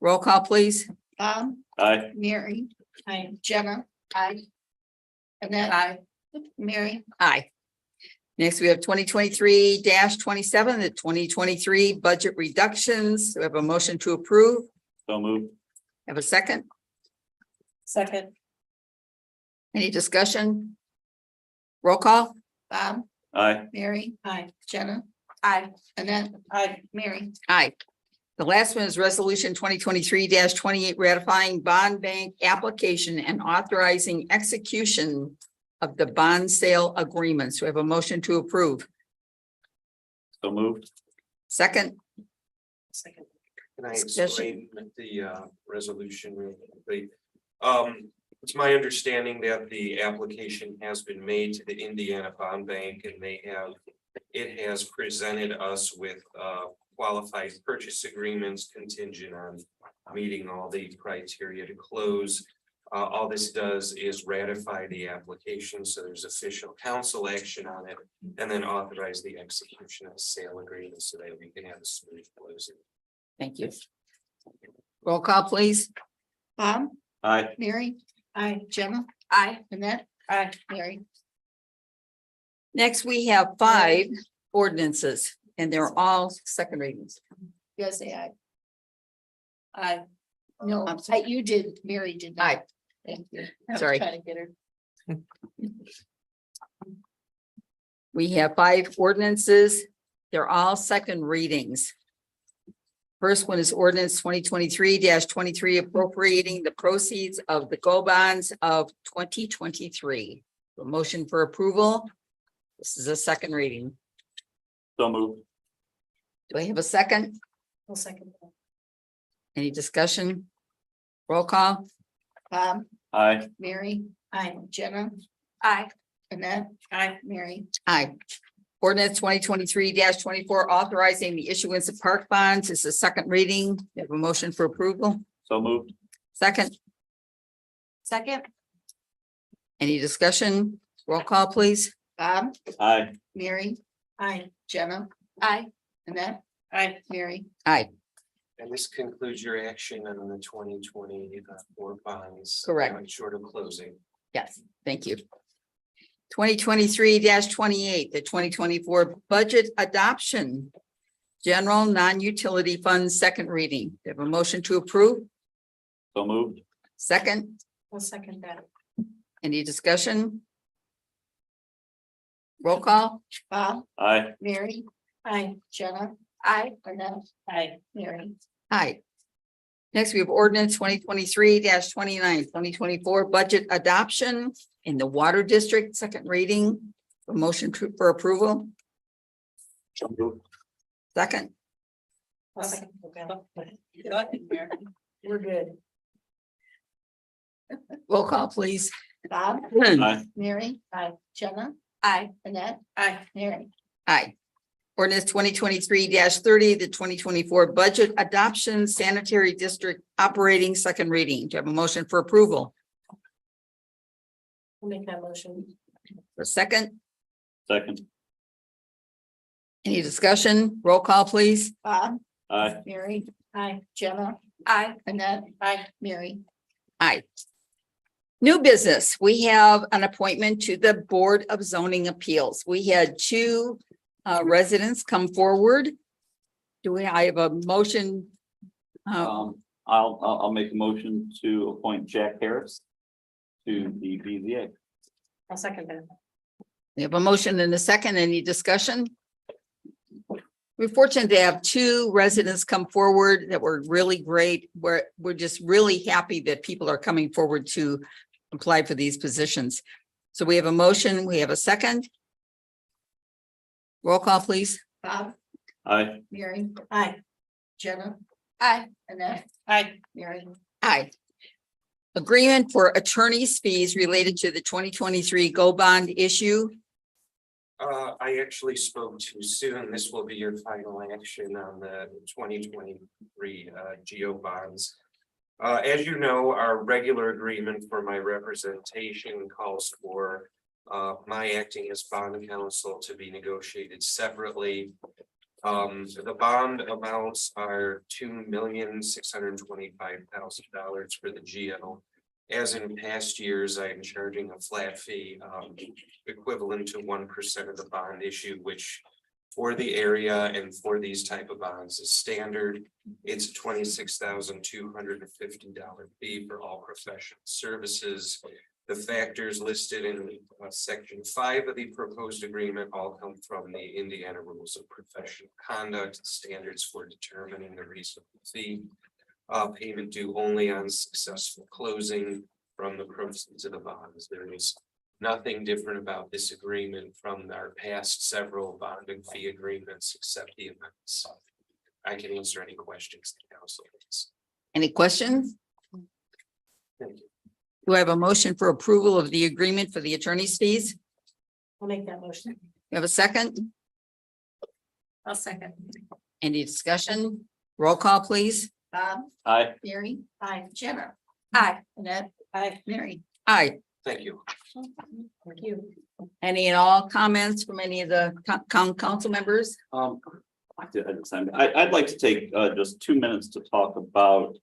Roll call, please. Bob, Aye. Mary, Aye. Jenna. Aye. Annette. Aye. Mary. Aye. Next, we have 2023-27, the 2023 budget reductions. We have a motion to approve. So moved. Have a second, Second. Any discussion? Roll call? Bob, Aye. Mary, Aye. Jenna, Aye. Annette, Aye. Mary. Aye. The last one is resolution 2023-28 ratifying bond bank application and authorizing execution of the bond sale agreements. We have a motion to approve. So moved. Second, Second. Can I Discussion. explain the resolution real quickly? It's my understanding that the application has been made to the Indiana Bond Bank and it has presented us with qualified purchase agreements contingent on meeting all the criteria to close. All this does is ratify the application, so there's official council action on it, and then authorize the execution of the sale agreement so that we can have a smooth closing. thank you. Roll call, please. Bob, Aye. Mary, Aye. Jenna, Aye. Annette, Aye. Mary. Next, we have 5 ordinances, and they're all second readings. Yes, say aye. Aye. No, you did, Mary did not. Aye. Thank you. I was Sorry. trying to get her. We have 5 ordinances. They're all second readings. First one is ordinance 2023-23 appropriating the proceeds of the GO bonds of 2023. A motion for approval. This is a second reading. So moved. Do I have a second? I'll second that. Any discussion? Roll call? Bob, Aye. Mary, Aye. Jenna, Aye. Annette, Aye. Mary. Aye. Ordinance 2023-24 authorizing the issuance of park bonds is the second reading. We have a motion for approval. So moved. Second, Second. any discussion? Roll call, please. Bob, Aye. Mary, Aye. Jenna, Aye. Annette, Aye. Mary. Aye, And this concludes your action on the 2024 bonds. Correct. Short of closing. yes, thank you. 2023-28, the 2024 budget adoption. General non-utility funds, second reading. We have a motion to approve. So moved. Second, I'll second that. any discussion? Roll call? Bob, Aye. Mary, Aye. Jenna, Aye. Annette, Aye. Mary. Aye. Next, we have ordinance 2023-29, 2024 budget adoption in the Water District, second reading. A motion for approval. So moved. Second, I'll second that. Mary. We're good. roll call, please. Bob, Aye. Mary, Jenna, Aye. Annette, Aye. Mary. Aye. Ordinance 2023-30, the 2024 budget adoption sanitary district operating, second reading. Do you have a motion for approval? I'll make that motion. For second, Second. any discussion? Roll call, please. Bob, Aye. Mary, Aye. Jenna, Aye. Annette, Aye. Mary. Aye. New business, we have an appointment to the Board of Zoning Appeals. We had 2 residents come forward. I have a motion? I'll make a motion to appoint Jack Harris to the BZA. I'll second that. We have a motion and a second. Any discussion? We're fortunate to have 2 residents come forward that were really great. We're just really happy that people are coming forward to apply for these positions. So we have a motion. We have a second. Roll call, please. Bob, Aye. Mary, Aye. Jenna, Aye. Annette, Aye. Mary. Aye. Agreement for attorney's fees related to the 2023 GO bond issue. I actually spoke too soon. This will be your final action on the 2023 GO bonds. As you know, our regular agreement for my representation calls for my acting as bond counsel to be negotiated separately. The bond amounts are $2,625,000 for the GO. As in past years, I am charging a flat fee equivalent to 1% of the bond issue, which for the area and for these type of bonds is standard. It's a $26,250 fee for all professional services. The factors listed in section 5 of the proposed agreement all come from the Indiana Rules of Professional Conduct, standards for determining the reasonable fee. Payment due only on successful closing from the proceeds of the bonds. There is nothing different about this agreement from our past several bond and fee agreements, except the amounts. I can answer any questions the council has. Any questions? Thank you. Do I have a motion for approval of the agreement for the attorney's fees? I'll make that motion. You have a second? I'll second. Any discussion? Roll call, please. Bob, Aye. Mary, Aye. Jenna, Aye. Annette, Aye. Mary. Aye. Thank you. Thank you. Any and all comments from any of the council members? I'd like to take just 2 minutes to talk about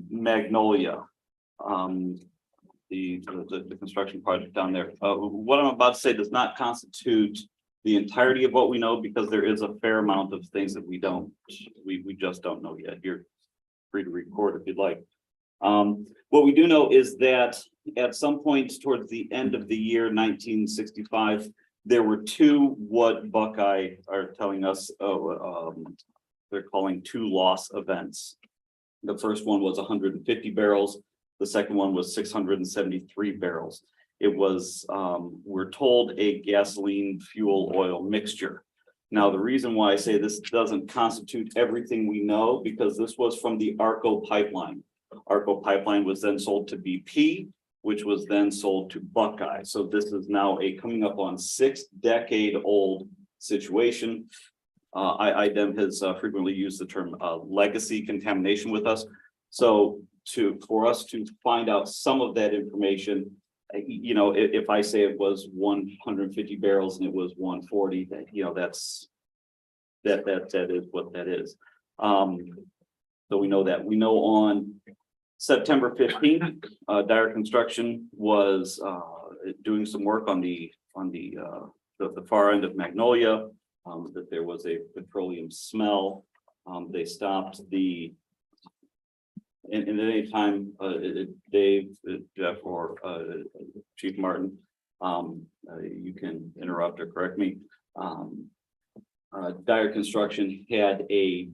Magnolia. The construction project down there. What I'm about to say does not constitute the entirety of what we know, because there is a fair amount of things that we just don't know yet. You're free to record if you'd like. What we do know is that at some point towards the end of the year 1965, there were two, what Buckeye are telling us, they're calling 2 loss events. The first one was 150 barrels. The second one was 673 barrels. It was, we're told, a gasoline fuel oil mixture. Now, the reason why I say this doesn't constitute everything we know, because this was from the Arco pipeline. Arco pipeline was then sold to BP, which was then sold to Buckeye. So this is now a coming up on 6-decade-old situation. IDEM has frequently used the term legacy contamination with us. So for us to find out some of that information, you know, if I say it was 150 barrels and it was 140, you know, that is what that is. So we know that. We know on September 15th, Dyer Construction was doing some work on the far end of Magnolia, that there was a petroleum smell. They stopped the, and at any time, Dave, Jeff, or Chief Martin, you can interrupt or correct me. Dyer Construction had a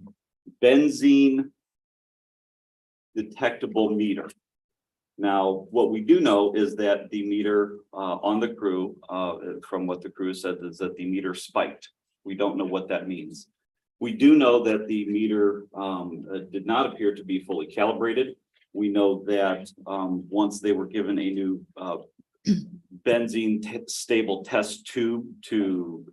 benzene detectable meter. Now, what we do know is that the meter on the crew, from what the crew said, is that the meter spiked. We don't know what that means. We do know that the meter did not appear to be fully calibrated. We know that once they were given a new benzene stable test tube to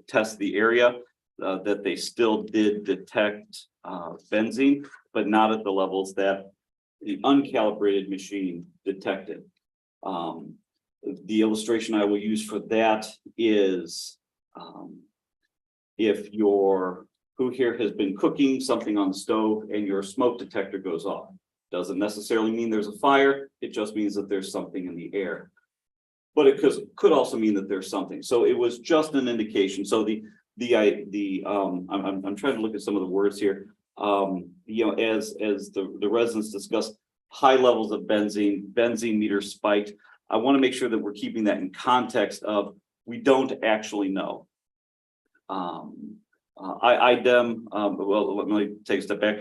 test the area, that they still did detect benzene, but not at the levels that the uncalibrated machine detected. The illustration I will use for that is if who here has been cooking something on the stove and your smoke detector goes off. Doesn't necessarily mean there's a fire, it just means that there's something in the air. But it could also mean that there's something. So it was just an indication. So I'm trying to look at some of the words here. You know, as the residents discussed, high levels of benzene meter spiked. I want to make sure that we're keeping that in context of we don't actually know. IDEM, well, let me take a step back.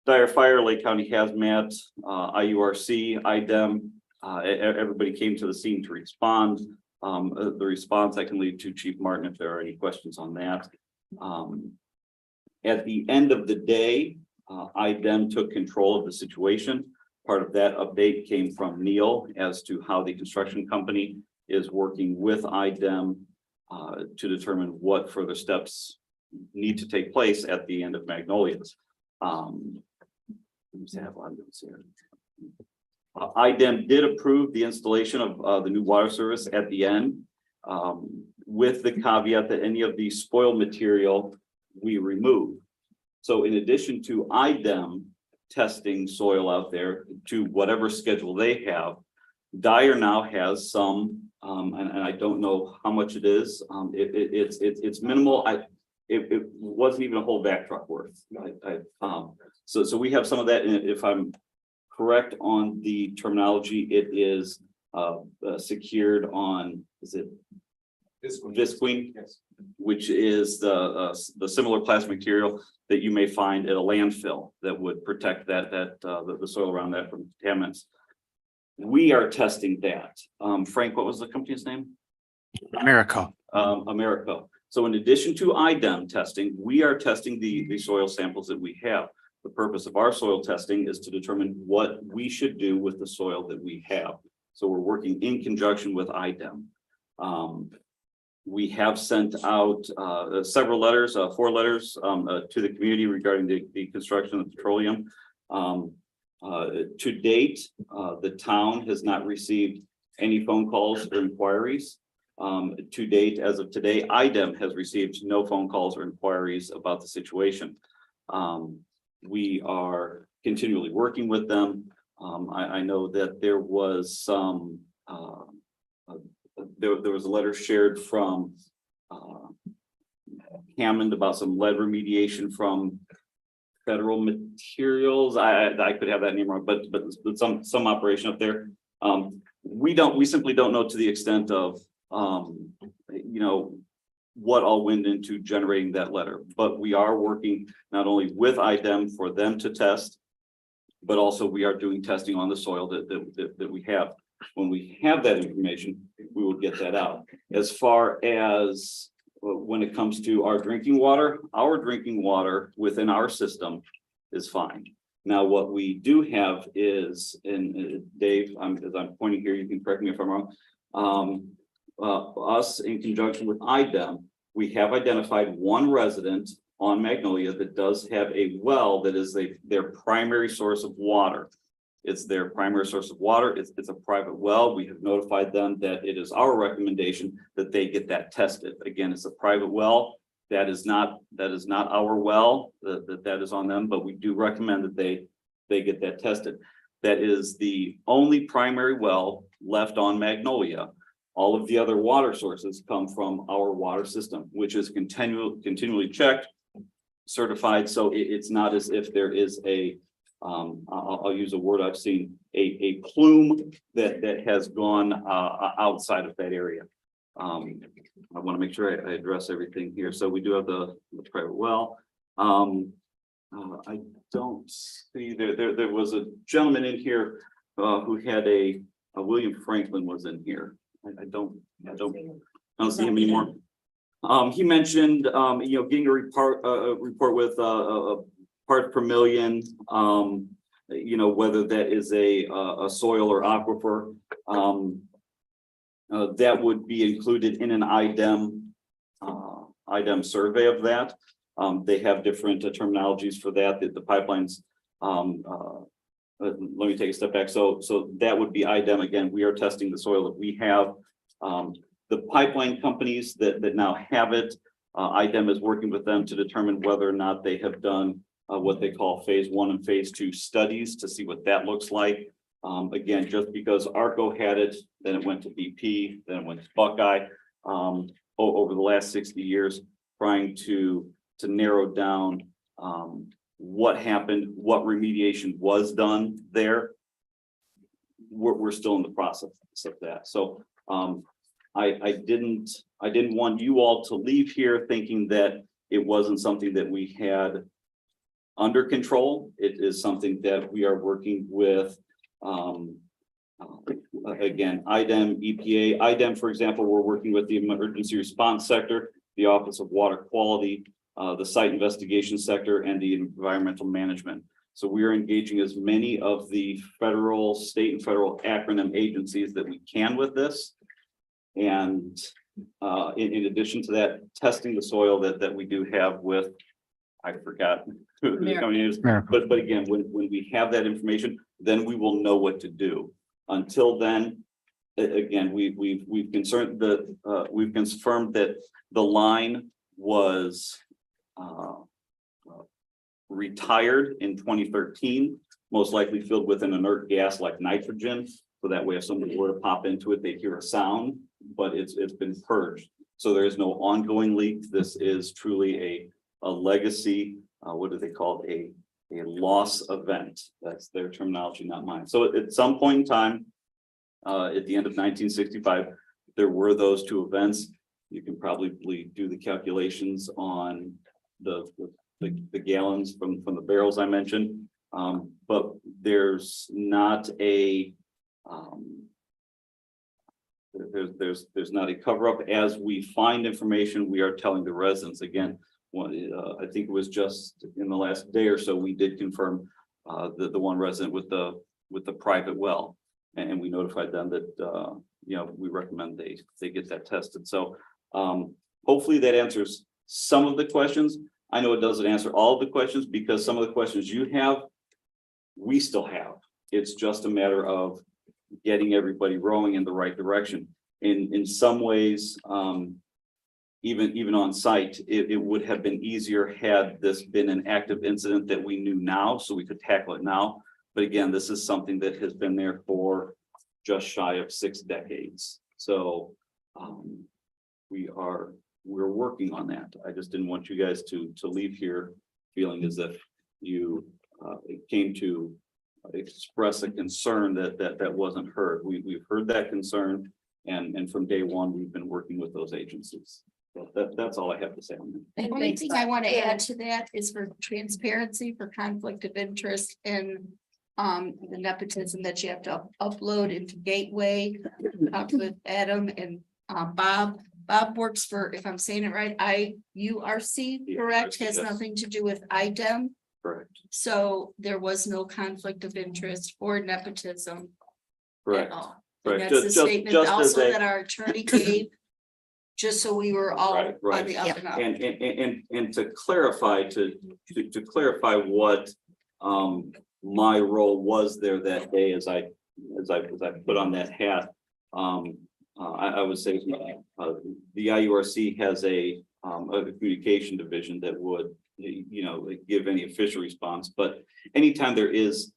Dyer Fire, Lake County Hazmat, IURC, IDEM, everybody came to the scene to respond. The response I can leave to Chief Martin if there are any questions on that. At the end of the day, IDEM took control of the situation. Part of that update came from Neil as to how the construction company is working with IDEM to determine what further steps need to take place at the end of Magnolias. IDEM did approve the installation of the new water service at the end, with the caveat that any of the spoil material we remove. So in addition to IDEM testing soil out there to whatever schedule they have, Dyer now has some, and I don't know how much it is. It's minimal. It wasn't even a whole back truck worth. So we have some of that, and if I'm correct on the terminology, it is secured on, is it visqueen? Yes. Which is the similar plastic material that you may find at a landfill that would protect the soil around that from contaminants. We are testing that. Frank, what was the company's name? America. Americo. So in addition to IDEM testing, we are testing the soil samples that we have. The purpose of our soil testing is to determine what we should do with the soil that we have. So we're working in conjunction with IDEM. We have sent out several letters, 4 letters to the community regarding the construction of petroleum. To date, the town has not received any phone calls or inquiries. To date, as of today, IDEM has received no phone calls or inquiries about the situation. We are continually working with them. I know that there was some, there was a letter shared from Hammond about some lead remediation from Federal Materials. I could have that name wrong, but some operation up there. We simply don't know to the extent of what all went into generating that letter, but we are working not only with IDEM for them to test, but also we are doing testing on the soil that we have. When we have that information, we will get that out. As far as when it comes to our drinking water within our system is fine. Now, what we do have is, and Dave, as I'm pointing here, you can correct me if I'm wrong. Us in conjunction with IDEM, we have identified one resident on Magnolia that does have a well that is their primary source of water. It's their primary source of water. It's a private well. We have notified them that it is our recommendation that they get that tested. Again, it's a private well. That is not our well, that is on them, but we do recommend that they get that tested. That is the only primary well left on Magnolia. All of the other water sources come from our water system, which is continually checked, certified. So it's not as if there is a, I'll use a word I've seen, a plume that has gone outside of that area. I want to make sure I address everything here. So we do have the private well. I don't see there was a gentleman in here who had a William Franklin was in here. I don't see him anymore. He mentioned getting a report with parts per million, whether that is a soil or aquifer. That would be included in an IDEM survey of that. They have different terminologies for that. The pipelines. Let me take a step back. So that would be IDEM. Again, we are testing the soil that we have. The pipeline companies that now have it, IDEM is working with them to determine whether or not they have done what they call phase 1 and phase 2 studies to see what that looks like. Again, just because ARCO had it, then it went to BP, then it went to Buckeye. Over the last 60 years, trying to narrow down what happened, what remediation was done there. We're still in the process of that. So I didn't want you all to leave here thinking that it wasn't something that we had under control. It is something that we are working with. Again, IDEM, EPA, IDEM, for example, we're working with the emergency response sector, the Office of Water Quality, the site investigation sector, and the environmental management. So we are engaging as many of the federal, state, and federal acronym agencies that we can with this. And in addition to that, testing the soil that we do have with, I forgot who the company is, but again, when we have that information, then we will know what to do. Until then, again, we've confirmed that the line was retired in 2013, most likely filled with an inert gas like nitrogen. So that way, if somebody were to pop into it, they'd hear a sound, but it's been purged. So there is no ongoing leak. This is truly a legacy. What do they call it? loss event. That's their terminology, not mine. So at some point in time, at the end of 1965, there were those two events. You can probably do the calculations on the gallons from the barrels I mentioned. But there's not a there's not a cover up. As we find information, we are telling the residents again. I think it was just in the last day or so, we did confirm the one resident with the private well, and we notified them that we recommend they get that tested. So hopefully that answers some of the questions. I know it doesn't answer all of the questions, because some of the questions you have, we still have. It's just a matter of getting everybody rowing in the right direction. In some ways, even on site, it would have been easier had this been an active incident that we knew now, so we could tackle it now. But again, this is something that has been there for just shy of 6 decades. So we're working on that. I just didn't want you guys to leave here feeling as if you came to express a concern that wasn't heard. We've heard that concern, and from day one, we've been working with those agencies. So that's all I have to say on that. The only thing I want to add to that is for transparency, for conflict of interest, and the nepotism that you have to upload into Gateway. Talked with Adam and Bob. Bob works for, if I'm saying it right, IURC, correct? Has nothing to do with IDEM. Correct. So there was no conflict of interest or nepotism. Correct. At all. Right. And that's the statement also that our attorney gave, just so we were all right. on the up and up. And to clarify, to clarify what my role was there that day, as I put on that hat, I would say the IURC has a communication division that would give any official response. But anytime there is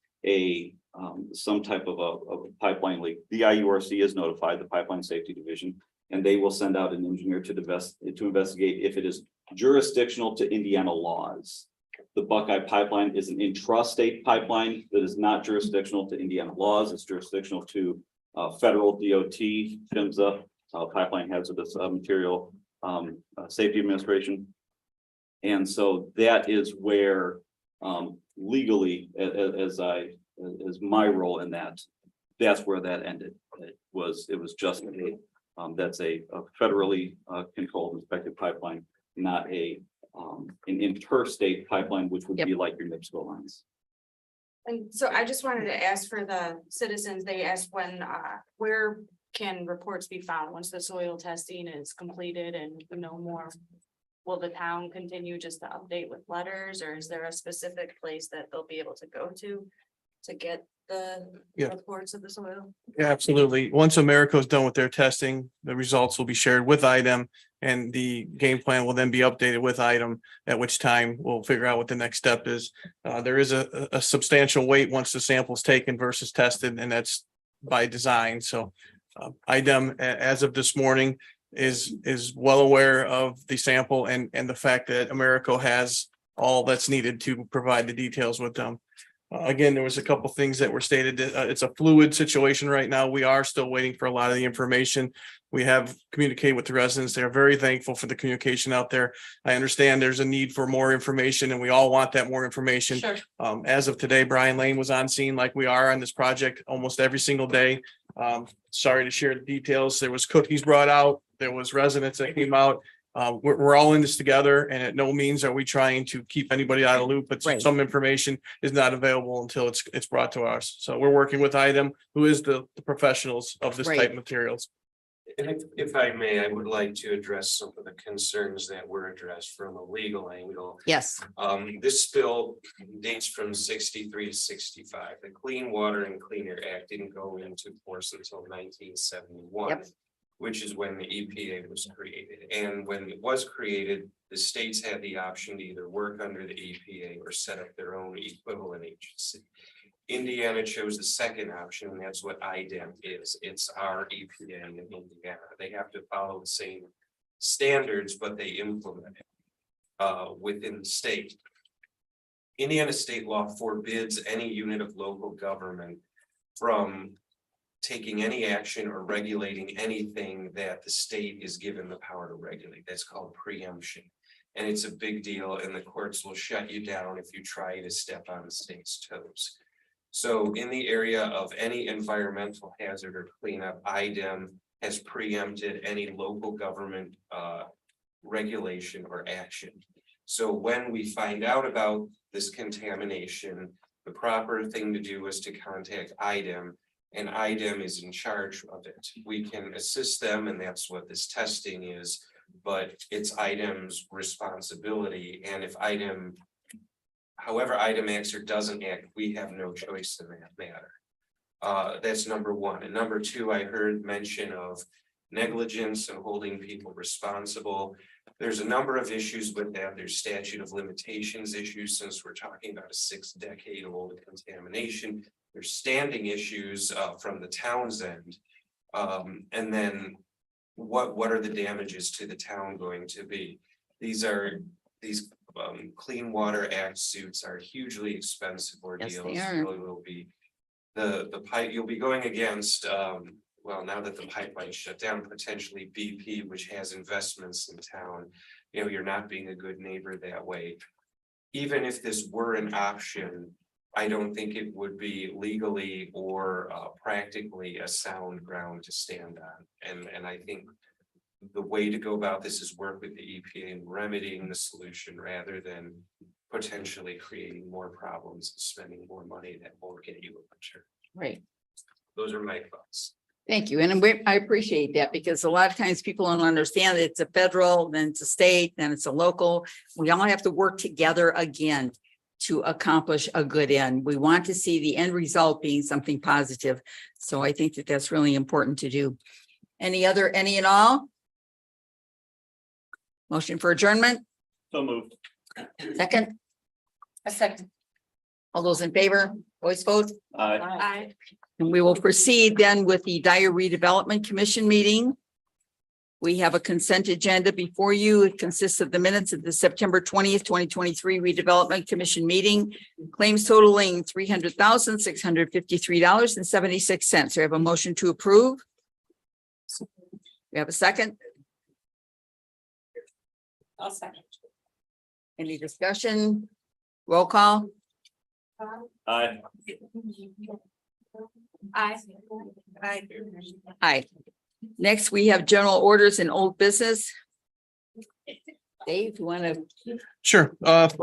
some type of a pipeline leak, the IURC is notified, the Pipeline Safety Division, and they will send out an engineer to investigate if it is jurisdictional to Indiana laws. The Buckeye Pipeline is an intrastate pipeline that is not jurisdictional to Indiana laws. It's jurisdictional to federal DOT, PHMSA, Pipeline Hazardous Material Safety Administration. And so that is where legally, as my role in that, that's where that ended. It was just that's a federally controlled inspected pipeline, not an interstate pipeline, which would be like your NIPSCO lines. And so I just wanted to ask for the citizens, they asked where can reports be found once the soil testing is completed and more? Will the town continue just to update with letters, or is there a specific place that they'll be able to go to get the reports of the soil? Yeah, absolutely. Once Americo's done with their testing, the results will be shared with IDEM, and the game plan will then be updated with IDEM, at which time we'll figure out what the next step is. There is a substantial wait once the sample's taken versus tested, and that's by design. So IDEM, as of this morning, is well aware of the sample and the fact that Americo has all that's needed to provide the details with them. Again, there was a couple things that were stated. It's a fluid situation right now. We are still waiting for a lot of the information. We have communicated with the residents. They are very thankful for the communication out there. I understand there's a need for more information, and we all want that more information. Sure. As of today, Brian Lane was on scene like we are on this project almost every single day. Sorry to share the details. There was cookies brought out. There was residents that came out. We're all in this together, and at no means are we trying to keep anybody out of the loop, but some information is not available until it's brought to us. So we're working with IDEM, who is the professionals of this type of materials. And if I may, I would like to address some of the concerns that were addressed from a legal angle. Yes. This spill dates from 63 to 65. The Clean Water and Clean Air Act didn't go into force until 1971. Which is when the EPA was created. And when it was created, the states had the option to either work under the EPA or set up their own equivalent agency. Indiana chose the second option, and that's what IDEM is. It's our EPA in Indiana. They have to follow the same standards, but they implement it within the state. Indiana state law forbids any unit of local government from taking any action or regulating anything that the state is given the power to regulate. That's called preemption. And it's a big deal, and the courts will shut you down if you try to step on the state's toes. So in the area of any environmental hazard or cleanup, IDEM has preempted any local government regulation or action. So when we find out about this contamination, the proper thing to do is to contact IDEM, and IDEM is in charge of it. We can assist them, and that's what this testing is, but it's IDEM's responsibility. And if IDEM, however IDEM acts or doesn't act, we have no choice in that matter. That's number one. And number two, I heard mention of negligence and holding people responsible. There's a number of issues with that. There's statute of limitations issues, since we're talking about a 6-decade-old contamination. There's standing issues from the town's end. And then what are the damages to the town going to be? These Clean Water Act suits are hugely expensive ordeals. Yes, they are. Really will be. The pipe you'll be going against, well, now that the pipeline shut down, potentially BP, which has investments in town. You know, you're not being a good neighbor that way. Even if this were an option, I don't think it would be legally or practically a sound ground to stand on. And I think the way to go about this is work with the EPA and remedying the solution rather than potentially creating more problems, spending more money that won't get you a picture. Right. Those are my thoughts. Thank you. And I appreciate that, because a lot of times people don't understand that it's a federal, then it's a state, then it's a local. We all have to work together again to accomplish a good end. We want to see the end result being something positive. So I think that that's really important to do. Any and all? Motion for adjournment? So moved. Second? A second. All those in favor, voice vote? Aye. And we will proceed then with the Dyer Redevelopment Commission meeting. We have a consent agenda before you. It consists of the minutes of the September 20th, 2023 Redevelopment Commission meeting. Claims totaling $300,653.76. We have a motion to approve. We have a second. I'll second. Any discussion? Roll call. Aye. Aye. Aye. Next, we have general orders and old business. Dave, you want to? Sure.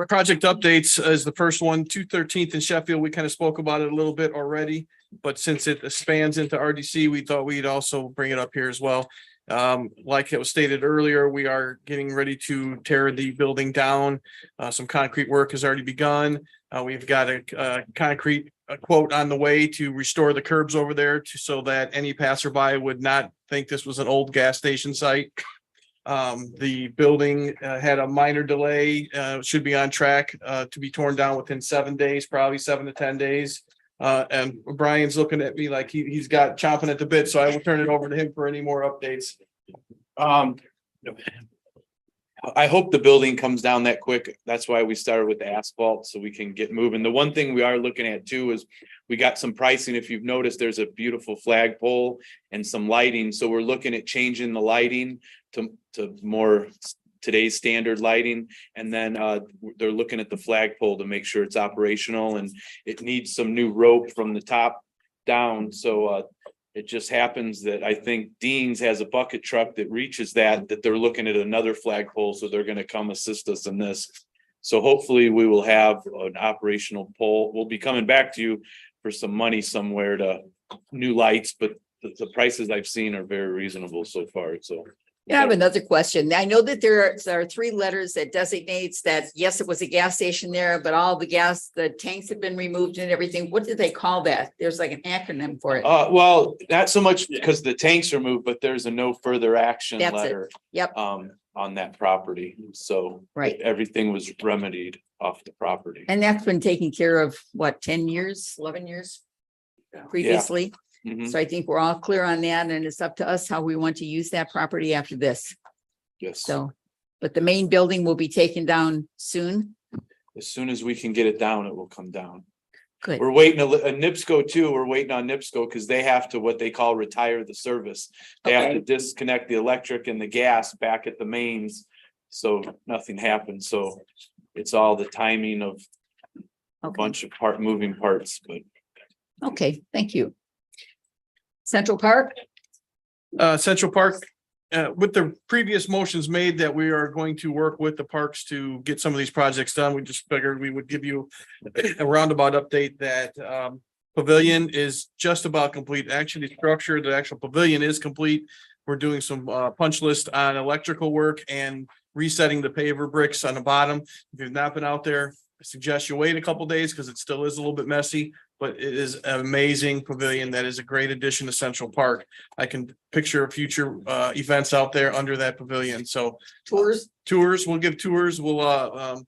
Project updates is the first one, 213th in Sheffield. We kind of spoke about it a little bit already, but since it spans into RDC, we thought we'd also bring it up here as well. Like it was stated earlier, we are getting ready to tear the building down. Some concrete work has already begun. We've got a concrete quote on the way to restore the curbs over there so that any passerby would not think this was an old gas station site. The building had a minor delay, should be on track to be torn down within 7 days, probably 7 to 10 days. And Brian's looking at me like he's got chomping at the bit, so I will turn it over to him for any more updates. I hope the building comes down that quick. That's why we started with the asphalt, so we can get moving. The one thing we are looking at too is we got some pricing. If you've noticed, there's a beautiful flagpole and some lighting. So we're looking at changing the lighting to more today's standard lighting. And then they're looking at the flagpole to make sure it's operational, and it needs some new rope from the top down. So it just happens that I think Dean's has a bucket truck that reaches that they're looking at another flagpole. So they're going to come assist us in this. So hopefully we will have an operational pole. We'll be coming back to you for some money somewhere to new lights, but the prices I've seen are very reasonable so far. So Yeah, I have another question. I know that there are 3 letters that designates that, yes, it was a gas station there, but all the tanks have been removed and everything. What did they call that? There's like an acronym for it. Well, not so much because the tanks are moved, but there's a no further action That's it. letter. Yep. On that property. So Right. everything was remedied off the property. And that's been taken care of, what, 10 years, 11 years previously? Mhm. So I think we're all clear on that, and it's up to us how we want to use that property after this. Yes. So, but the main building will be taken down soon. As soon as we can get it down, it will come down. Good. We're waiting a NIPSCO too. We're waiting on NIPSCO because they have to, what they call retire the service. They have to disconnect the electric and the gas back at the mains. So nothing happens. So it's all the timing of a bunch of moving parts, but. Okay, thank you. Central Park, Central Park, with the previous motions made that we are going to work with the parks to get some of these projects done, we just figured we would give you a roundabout update that pavilion is just about complete. Actually, the structure, the actual pavilion is complete. We're doing some punch list on electrical work and resetting the paver bricks on the bottom. If you've not been out there, I suggest you wait a couple days because it still is a little bit messy, but it is an amazing pavilion that is a great addition to Central Park. I can picture future events out there under that pavilion. So tours, we'll give tours. We'll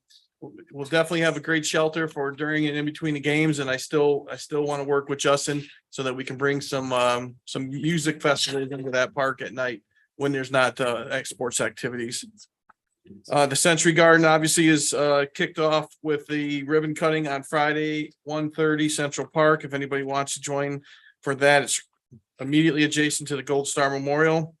definitely have a great shelter for during and in between the games. And I still want to work with Justin so that we can bring some music festivals into that park at night when there's not sports activities. The Century Garden obviously is kicked off with the ribbon cutting on Friday, 1:30 Central Park. If anybody wants to join for that, it's immediately adjacent to the Gold Star Memorial.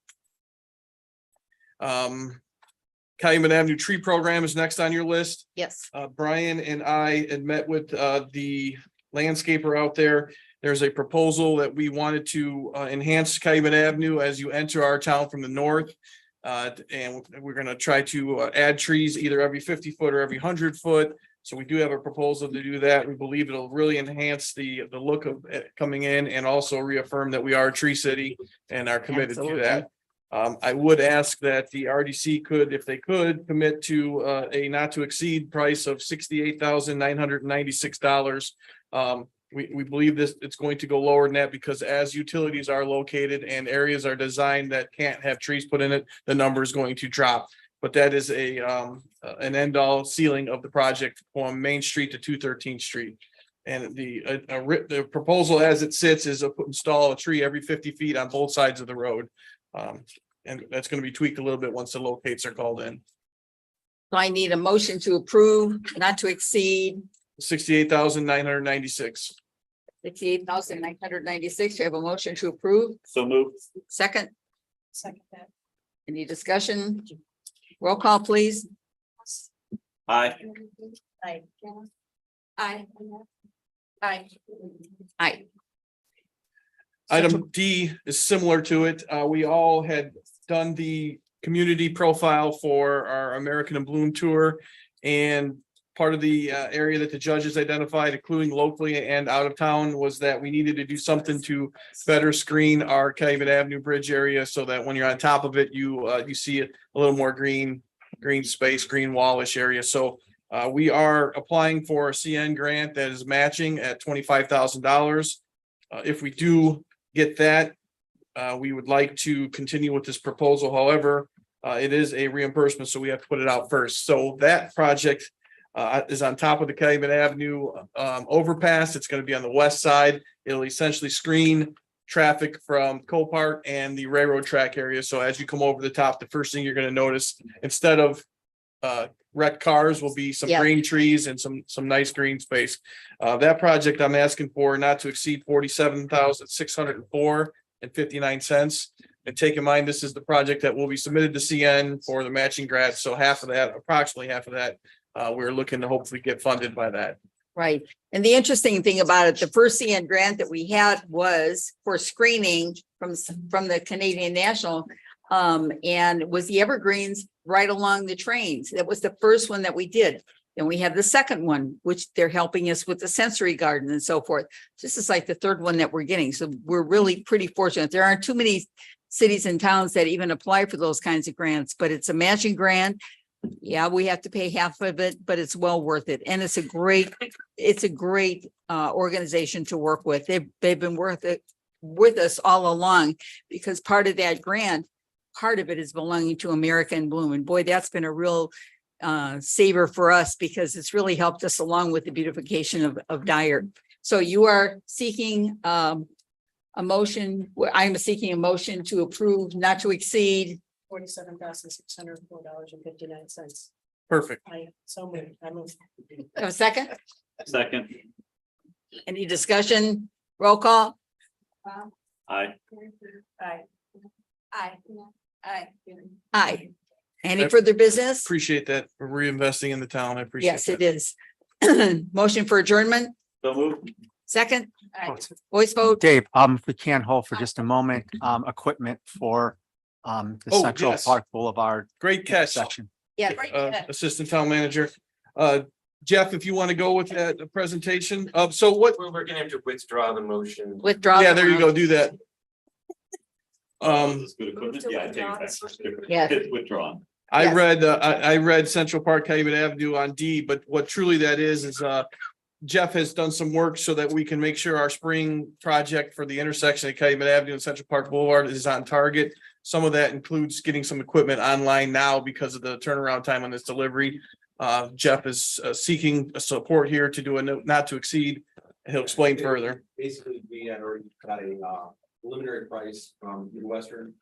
Calumet Avenue Tree Program is next on your list. yes. Brian and I had met with the landscaper out there. There's a proposal that we wanted to enhance Calumet Avenue as you enter our town from the north. And we're going to try to add trees either every 50 foot or every 100 foot. So we do have a proposal to do that. We believe it'll really enhance the look of it coming in and also reaffirm that we are a tree city and are committed to that. I would ask that the RDC could, if they could, commit to a not to exceed price of $68,996. We believe this, it's going to go lower than that because as utilities are located and areas are designed that can't have trees put in it, the number is going to drop. But that is an end all ceiling of the project from Main Street to 213th Street. And the proposal as it sits is to install a tree every 50 feet on both sides of the road. And that's going to be tweaked a little bit once the locates are called in. So I need a motion to approve, not to exceed $68,996. $68,996. You have a motion to approve. So moved. Second, Second that. any discussion? Roll call, please. Aye. Aye. Aye. Aye. Item D is similar to it. We all had done the community profile for our American in Bloom tour. And part of the area that the judges identified, including locally and out of town, was that we needed to do something to better screen our Calumet Avenue Bridge area so that when you're on top of it, you see a little more green space, green wallish area. So we are applying for a CN grant that is matching at $25,000. If we do get that, we would like to continue with this proposal. However, it is a reimbursement, so we have to put it out first. So that project is on top of the Calumet Avenue overpass. It's going to be on the west side. It'll essentially screen traffic from Copart and the railroad track area. So as you come over the top, the first thing you're going to notice, instead of wrecked cars, will be some green trees and some nice green space. That project I'm asking for not to exceed $47,604.59. And take in mind, this is the project that will be submitted to CN for the matching grant. So approximately half of that, we're looking to hopefully get funded by that. Right. And the interesting thing about it, the first CN grant that we had was for screening from the Canadian National. And it was the evergreens right along the trains. That was the first one that we did. Then we have the second one, which they're helping us with the sensory garden and so forth. This is like the third one that we're getting. So we're really pretty fortunate. There aren't too many cities and towns that even apply for those kinds of grants, but it's a matching grant. Yeah, we have to pay half of it, but it's well worth it. And it's a great organization to work with. They've been with us all along because part of that grant, part of it is belonging to America in Bloom. And boy, that's been a real saver for us because it's really helped us along with the beautification of Dyer. So you are seeking a motion. I'm seeking a motion to approve not to exceed $47,604.59. Perfect. So moved. I move. Have a second? Second. Any discussion? Roll call? Aye. Aye. Aye. Aye. Aye. Any further business? Appreciate that. We're reinvesting in the town. I appreciate Yes, that. it is. Motion for adjournment, So moved. second, Aye. voice vote. Dave, if we can hold for just a moment, equipment for the Oh, Central yes. Park Boulevard Great catch, section. Yeah, Assistant Town Manager. Jeff, if you want to go with that presentation, so what, We're gonna have to withdraw the motion. withdraw. yeah, there you go, do that. This is good equipment. Yeah, I take it back. Yeah. It's withdrawn. I Yes. read, I read Central Park Calumet Avenue on D, but what truly that is Jeff has done some work so that we can make sure our spring project for the intersection of Calumet Avenue and Central Park Boulevard is on target. Some of that includes getting some equipment online now because of the turnaround time on this delivery. Jeff is seeking a support here to do a not to exceed. He'll explain further. Basically, we had already got a preliminary price from Midwestern.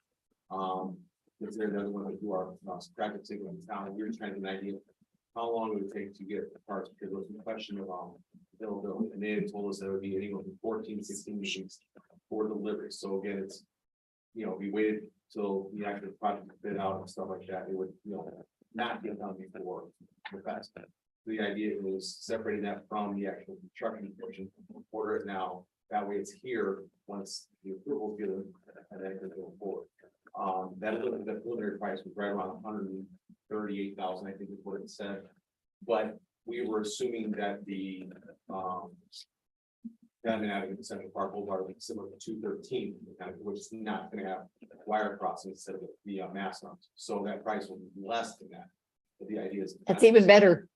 Consider another one to do our traffic signal in town. We were trying to get an idea of how long it would take to get the parts, because there was a question of availability, and they had told us that it would be anywhere from 14 to 16 weeks for delivery. So again, it's, we waited till the actual project bid out and stuff like that, it would, not get done before the fast. The idea was separating that from the actual construction portion, order it now, that way it's here once the approval is given, and then it can go forward. The preliminary price was right around 138,000, I think is what it said. But we were assuming that the Diamond Avenue Central Park Boulevard would be similar to 213, which is not going to have wire crossing instead of the mass arms. So that price will be less than that. But the idea is That's even better.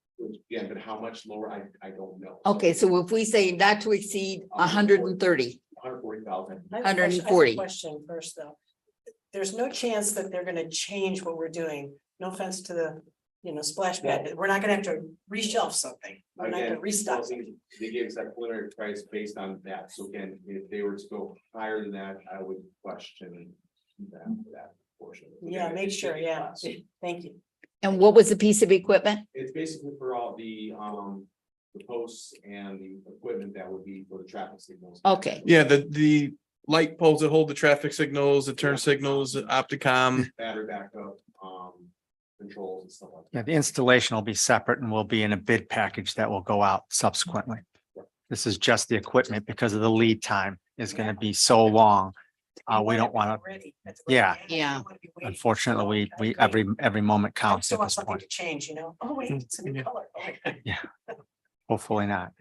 Yeah, but how much lower, I don't know. Okay, so if we say not to exceed 130, 140,000. I have a question- I have a 140. Question first, though. There's no chance that they're gonna change what we're doing. No offense to the, splash pad. We're not gonna have to reshelf something. We're not gonna restock. They gave us that preliminary price based on that. So again, if they were to go higher than that, I would question that portion. Yeah, make sure, yeah. Thank you. and what was the piece of equipment? It's basically for all the posts and the equipment that would be for the traffic signals. Okay, Yeah, the light poles that hold the traffic signals, the turn signals, the Opticom. Battery backup, controls and stuff like that. Yeah, the installation will be separate and will be in a bid package that will go out subsequently. This is just the equipment because of the lead time is going to be so long. We don't want to, yeah. yeah. Unfortunately, we every moment I counts still at want this something point. to change, Oh, wait, it's a new Yeah. color. Oh, wait. Hopefully not.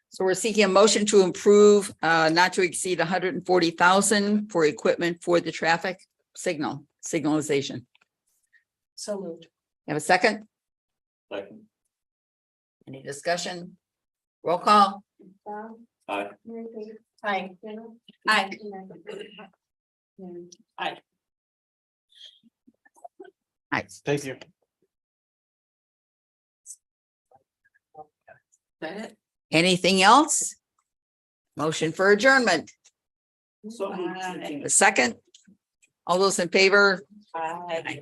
So we're seeking a motion to improve not to exceed 140,000 for equipment for the traffic signalization. So moved. Have a second? Second. Any discussion? Roll call? Aye. Aye. Aye. Aye. Aye. Thank you. Anything else? Motion for adjournment. So moved. A second? All those in favor? Aye.